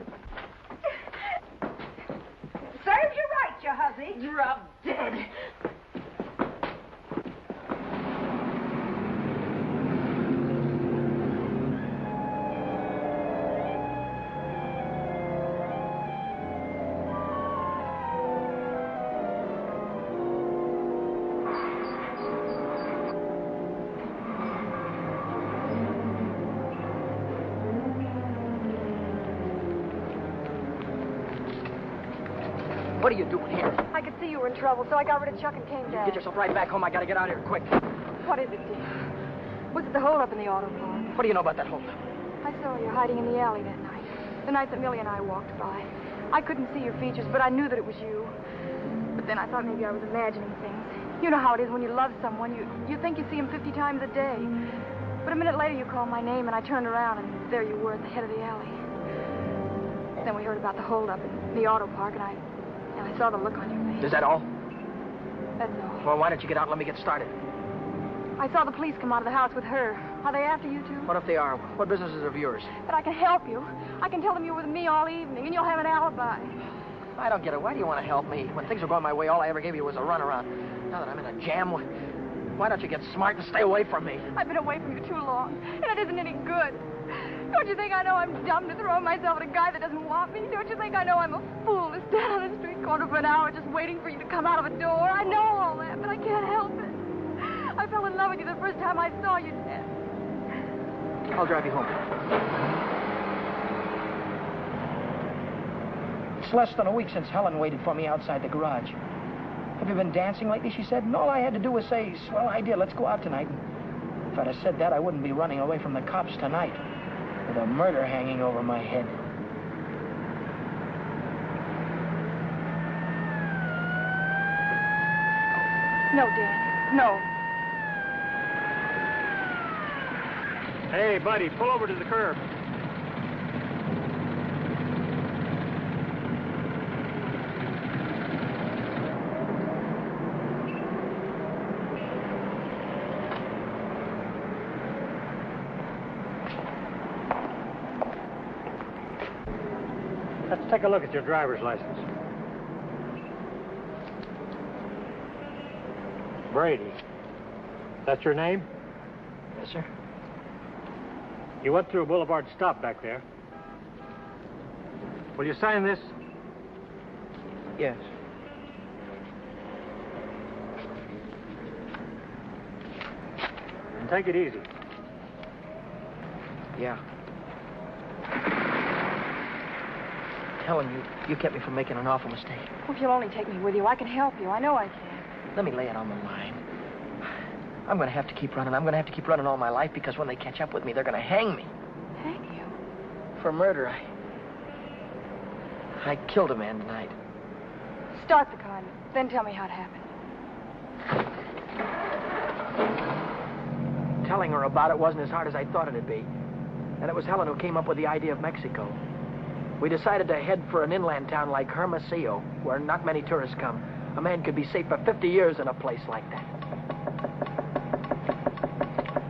Serves you right, you hussy. Drop dead. What are you doing here? I could see you were in trouble, so I got rid of Chuck and came down. Get yourself right back home. I gotta get out of here quick. What is it, dear? Was it the holdup in the auto park? What do you know about that holdup? I saw you hiding in the alley that night. The night that Millie and I walked by. I couldn't see your features, but I knew that it was you. But then I thought maybe I was imagining things. You know how it is when you love someone. You think you see him 50 times a day. But a minute later you called my name, and I turned around, and there you were at the head of the alley. Then we heard about the holdup in the auto park, and I saw the look on your face. Is that all? That's all. Well, why don't you get out and let me get started? I saw the police come out of the house with her. Are they after you, too? What if they are? What business is of yours? But I can help you. I can tell them you were with me all evening, and you'll have an alibi. I don't get it. Why do you want to help me? When things were going my way, all I ever gave you was a runaround. Now that I'm in a jam, why don't you get smart and stay away from me? I've been away from you too long, and it isn't any good. Don't you think I know I'm dumb to throw myself at a guy that doesn't want me? Don't you think I know I'm a fool to stand on a street corner for an hour just waiting for you to come out of a door? I know all that, but I can't help it. I fell in love with you the first time I saw you, Dad. I'll drive you home. It's less than a week since Helen waited for me outside the garage. Have you been dancing lately, she said, and all I had to do was say, swell idea, let's go out tonight. And if I'd have said that, I wouldn't be running away from the cops tonight with a murder hanging over my head. No, Dan, no. Hey, buddy, pull over to the curb. Let's take a look at your driver's license. Brady. That's your name? Yes, sir. You went through Boulevard Stop back there. Will you sign this? Yes. And take it easy. Yeah. Helen, you kept me from making an awful mistake. Well, if you'll only take me with you, I can help you. I know I can. Let me lay it on the line. I'm going to have to keep running. I'm going to have to keep running all my life because when they catch up with me, they're going to hang me. Hang you? For murder. I killed a man tonight. Start the car, then tell me how it happened. Telling her about it wasn't as hard as I thought it'd be. And it was Helen who came up with the idea of Mexico. We decided to head for an inland town like Hermosillo, where not many tourists come. A man could be safe for 50 years in a place like that.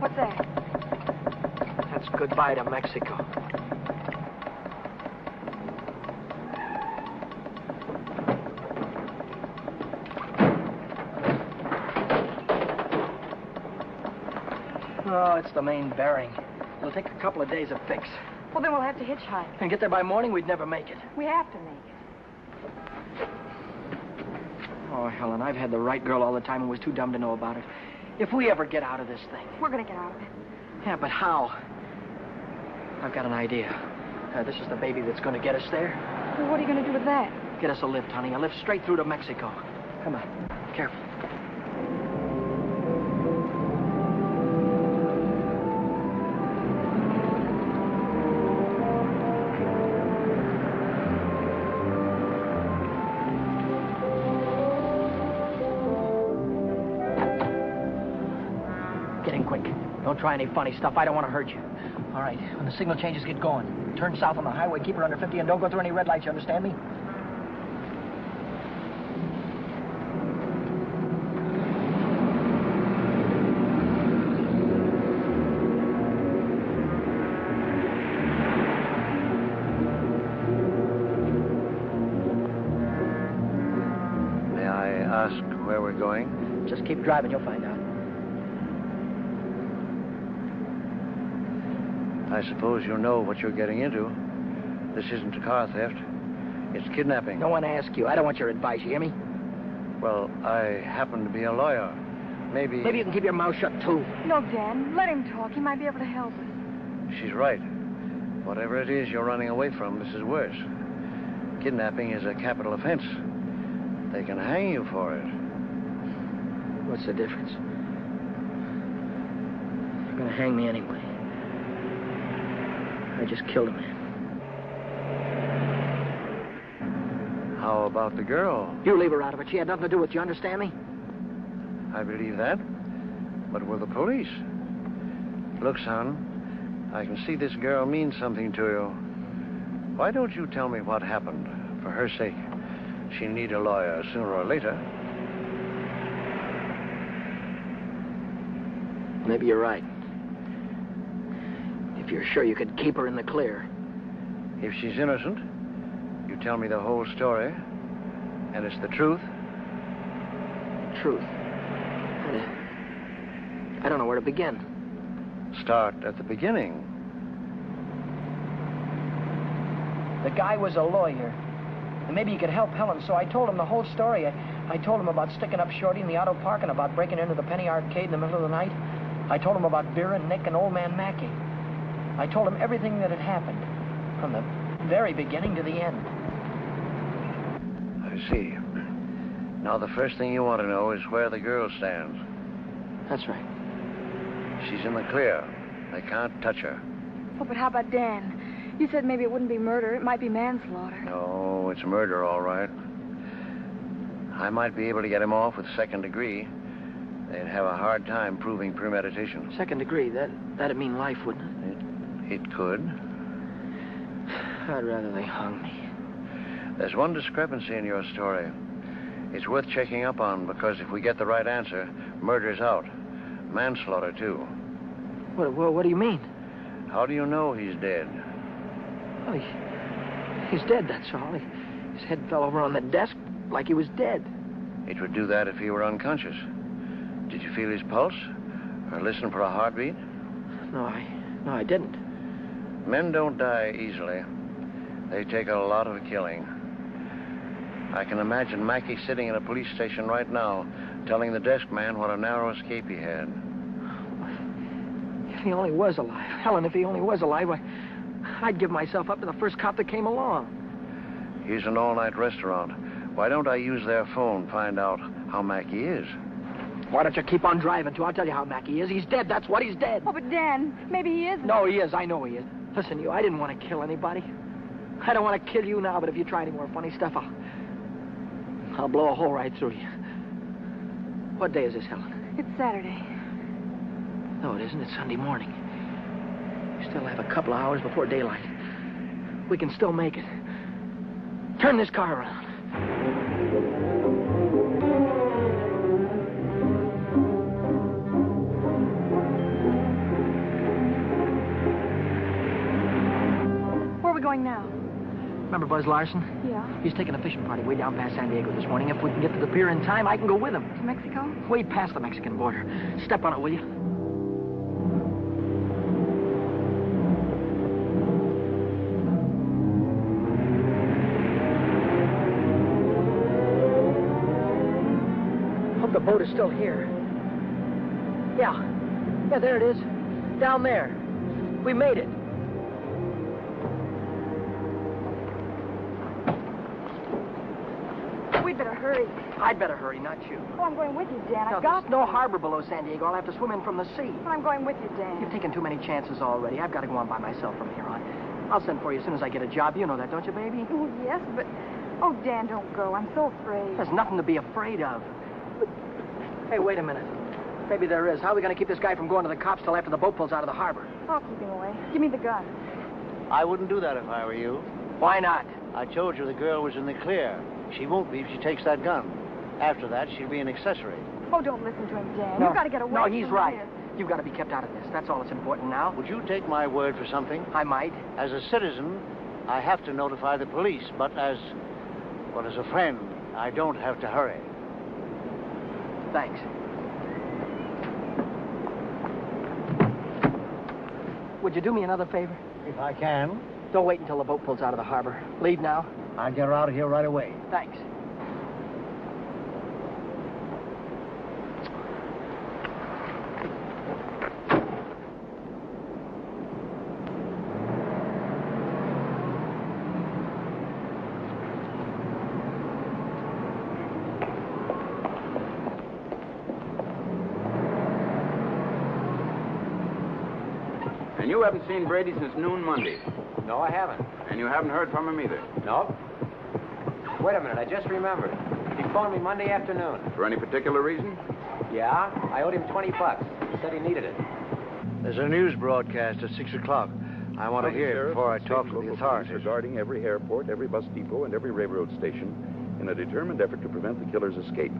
What's that? That's goodbye to Mexico. Oh, it's the main bearing. It'll take a couple of days to fix. Well, then we'll have to hitchhike. And get there by morning, we'd never make it. We have to make it. Oh, Helen, I've had the right girl all the time and was too dumb to know about it. If we ever get out of this thing... We're going to get out of it. Yeah, but how? I've got an idea. This is the baby that's going to get us there. Well, what are you going to do with that? Get us a lift, honey. A lift straight through to Mexico. Come on. Careful. Don't try any funny stuff. I don't want to hurt you. All right, when the signal changes, get going. Turn south on the highway, keep her under 50, and don't go through any red lights, you understand me? May I ask where we're going? Just keep driving, you'll find out. I suppose you know what you're getting into. This isn't a car theft. It's kidnapping. No one asked you. I don't want your advice, you hear me? Well, I happen to be a lawyer. Maybe you can keep your mouth shut, too. No, Dan. Let him talk. He might be able to help us. She's right. Whatever it is you're running away from, this is worse. Kidnapping is a capital offense. They can hang you for it. What's the difference? They're going to hang me anyway. I just killed a man. How about the girl? You leave her out of it. She had nothing to do with it. You understand me? I believe that. But with the police. Look, son, I can see this girl means something to you. Why don't you tell me what happened? For her sake. She'll need a lawyer sooner or later. Maybe you're right. If you're sure you could keep her in the clear. If she's innocent, you tell me the whole story, and it's the truth. Truth. I don't know where to begin. Start at the beginning. The guy was a lawyer. And maybe he could help Helen, so I told him the whole story. I told him about sticking up Shorty in the auto park and about breaking into the Penny Arcade in the middle of the night. I told him about Vera, Nick, and old man Mackey. I told him everything that had happened, from the very beginning to the end. I see. Now, the first thing you want to know is where the girl stands. That's right. She's in the clear. They can't touch her. Oh, but how about Dan? You said maybe it wouldn't be murder. It might be manslaughter. No, it's murder, all right. I might be able to get him off with second degree. They'd have a hard time proving premeditation. Second degree, that'd mean life, wouldn't it? It could. I'd rather they hung me. There's one discrepancy in your story. It's worth checking up on, because if we get the right answer, murder's out. Manslaughter, too. What do you mean? How do you know he's dead? Well, he's dead, that's all. His head fell over on the desk like he was dead. It would do that if he were unconscious. Did you feel his pulse? Or listen for a heartbeat? No, I didn't. Men don't die easily. They take a lot of killing. I can imagine Mackey sitting in a police station right now, telling the desk man what a narrow escape he had. If he only was alive. Helen, if he only was alive, I'd give myself up to the first cop that came along. Here's an all-night restaurant. Why don't I use their phone, find out how Mackey is? Why don't you keep on driving, too? I'll tell you how Mackey is. He's dead, that's what, he's dead. Oh, but Dan, maybe he isn't. No, he is. I know he is. Listen, I didn't want to kill anybody. I don't want to kill you now, but if you try any more funny stuff, I'll blow a hole right through you. What day is this, Helen? It's Saturday. No, it isn't. It's Sunday morning. We still have a couple of hours before daylight. We can still make it. Turn this car around. Where are we going now? Remember Buzz Larson? Yeah. He's taking a fishing party way down past San Diego this morning. If we can get to the pier in time, I can go with him. To Mexico? Way past the Mexican border. Step on it, will you? Hope the boat is still here. Yeah, there it is. Down there. We made it. We'd better hurry. I'd better hurry, not you. Oh, I'm going with you, Dan. No, I've got there's no harbor below San Diego. I'll have to swim in from the sea. But I'm going with you, Dan. You've taken too many chances already. I've got to go on by myself from here on. I'll send for you as soon as I get a job. You know that, don't you, baby? Oh, yes, but... Oh, Dan, don't go. I'm so afraid. There's nothing to be afraid of. Hey, wait a minute. Maybe there is. How are we going to keep this guy from going to the cops till after the boat pulls out of the harbor? I'll keep him away. Give me the gun. I wouldn't do that if I were you. Why not? I told you the girl was in the clear. She won't be if she takes that gun. After that, she'll be an accessory. Oh, don't listen to him, Dan. No. You've got to get away No, from he's right. here. You've got to be kept out of this. That's all that's important now. Would you take my word for something? I might. As a citizen, I have to notify the police, but as a friend, I don't have to hurry. Thanks. Would you do me another favor? If I can. Don't wait until the boat pulls out of the harbor. Leave now. I'll get her out of here right away. Thanks. And you haven't seen Brady since noon Monday. No, I haven't. And you haven't heard from him either. No. Wait a minute, I just remembered. He phoned me Monday afternoon. For any particular reason? Yeah, I owed him $20. He said he needed it. There's a news broadcast at 6 o'clock. I want to hear it before I talk to the authorities. Regarding every airport, every bus depot, and every railroad station in a determined effort to prevent the killer's escape.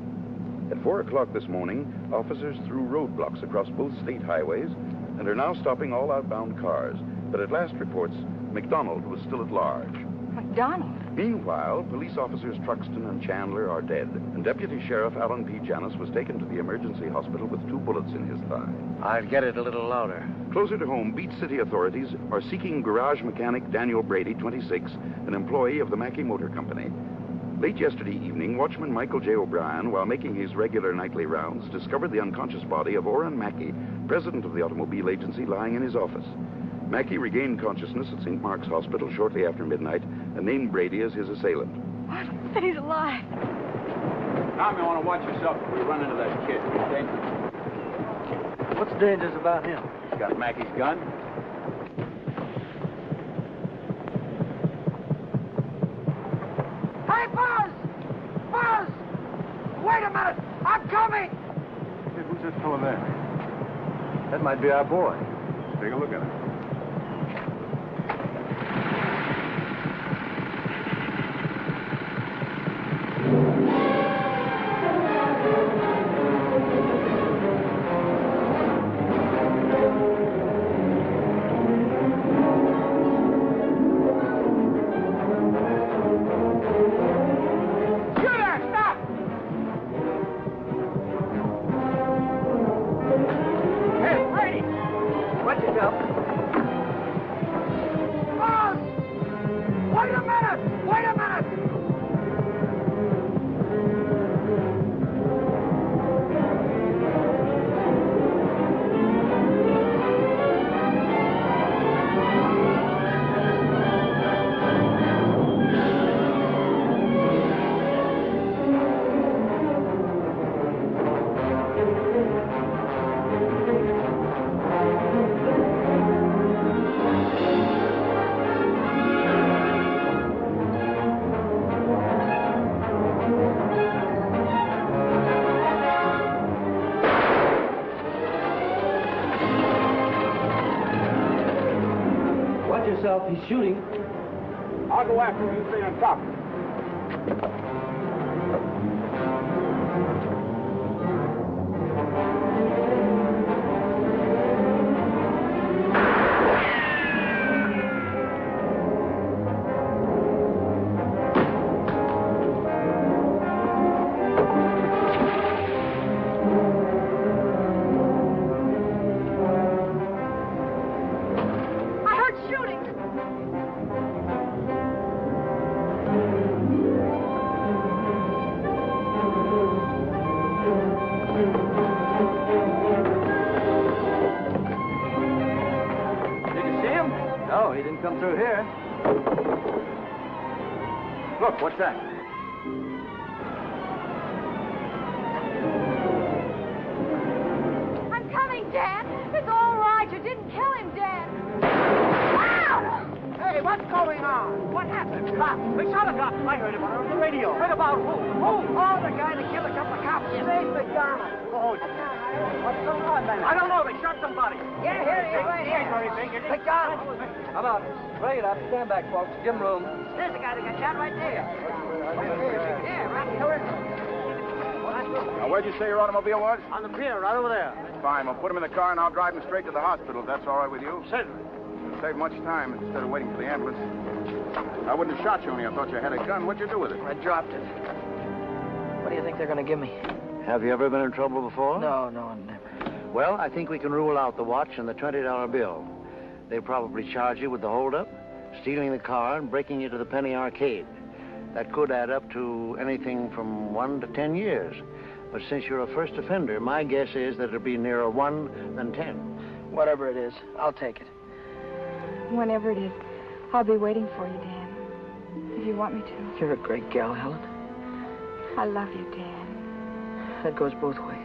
At 4 o'clock this morning, officers threw roadblocks across both state highways and are now stopping all outbound cars. But at last reports, McDonald was still at large. McDonald? Meanwhile, police officers Truxton and Chandler are dead, and Deputy Sheriff Alan P. Janus was taken to the emergency hospital with 2 bullets in his thigh. I'll get it a little louder. Closer to home, Beach City authorities are seeking garage mechanic Daniel Brady, 26, an employee of the Mackey Motor Company. Late yesterday evening, watchman Michael J. O'Brien, while making his regular nightly rounds, discovered the unconscious body of Orrin Mackey, president of the automobile agency, lying in his office. Mackey regained consciousness at St. Mark's Hospital shortly after midnight and named Brady as his assailant. What? He's alive. Tom, you want to watch yourself if we run into that kid. He's dangerous. What's dangerous about him? He's got Mackey's gun. Hey, Buzz! Buzz! Wait a minute! I'm coming! Hey, who's that fellow there? That might be our boy. Take a look at him. He's shooting. I'll go after him. You stay on top. Come through here. Look, what's that? I'm coming, Dan. It's all right. You didn't kill him, Dan. Wow! Hey, what's going on? What happened? They shot a cop. I heard about it on the radio. Heard about who? Oh, the guy that killed a couple of cops. His name's McDonald. Oh, what's going on, man? I don't know. They shot somebody. Yeah, here he is, right here. Very big, is he? McDonald. How about it? Bring it up. Stand back, folks. Give him room. There's the guy that got shot right there. Yeah, right here. Now, where'd you say your automobile was? On the pier, right over there. Fine. We'll put him in the car and I'll drive him straight to the hospital, if that's all right with you. Certainly. It'll save much time instead of waiting for the ambulance. I wouldn't have shot you only I thought you had a gun. What'd you do with it? I dropped it. What do you think they're going to give me? Have you ever been in trouble before? No, never. Well, I think we can rule out the watch and the $20 bill. They probably charge you with the holdup, stealing the car, and breaking you to the penny arcade. That could add up to anything from 1 to 10 years. But since you're a first offender, my guess is that it'll be nearer 1 than 10. Whatever it is, I'll take it. Whenever it is, I'll be waiting for you, Dan. If you want me to. You're a great gal, Helen. I love you, Dan. That goes both ways.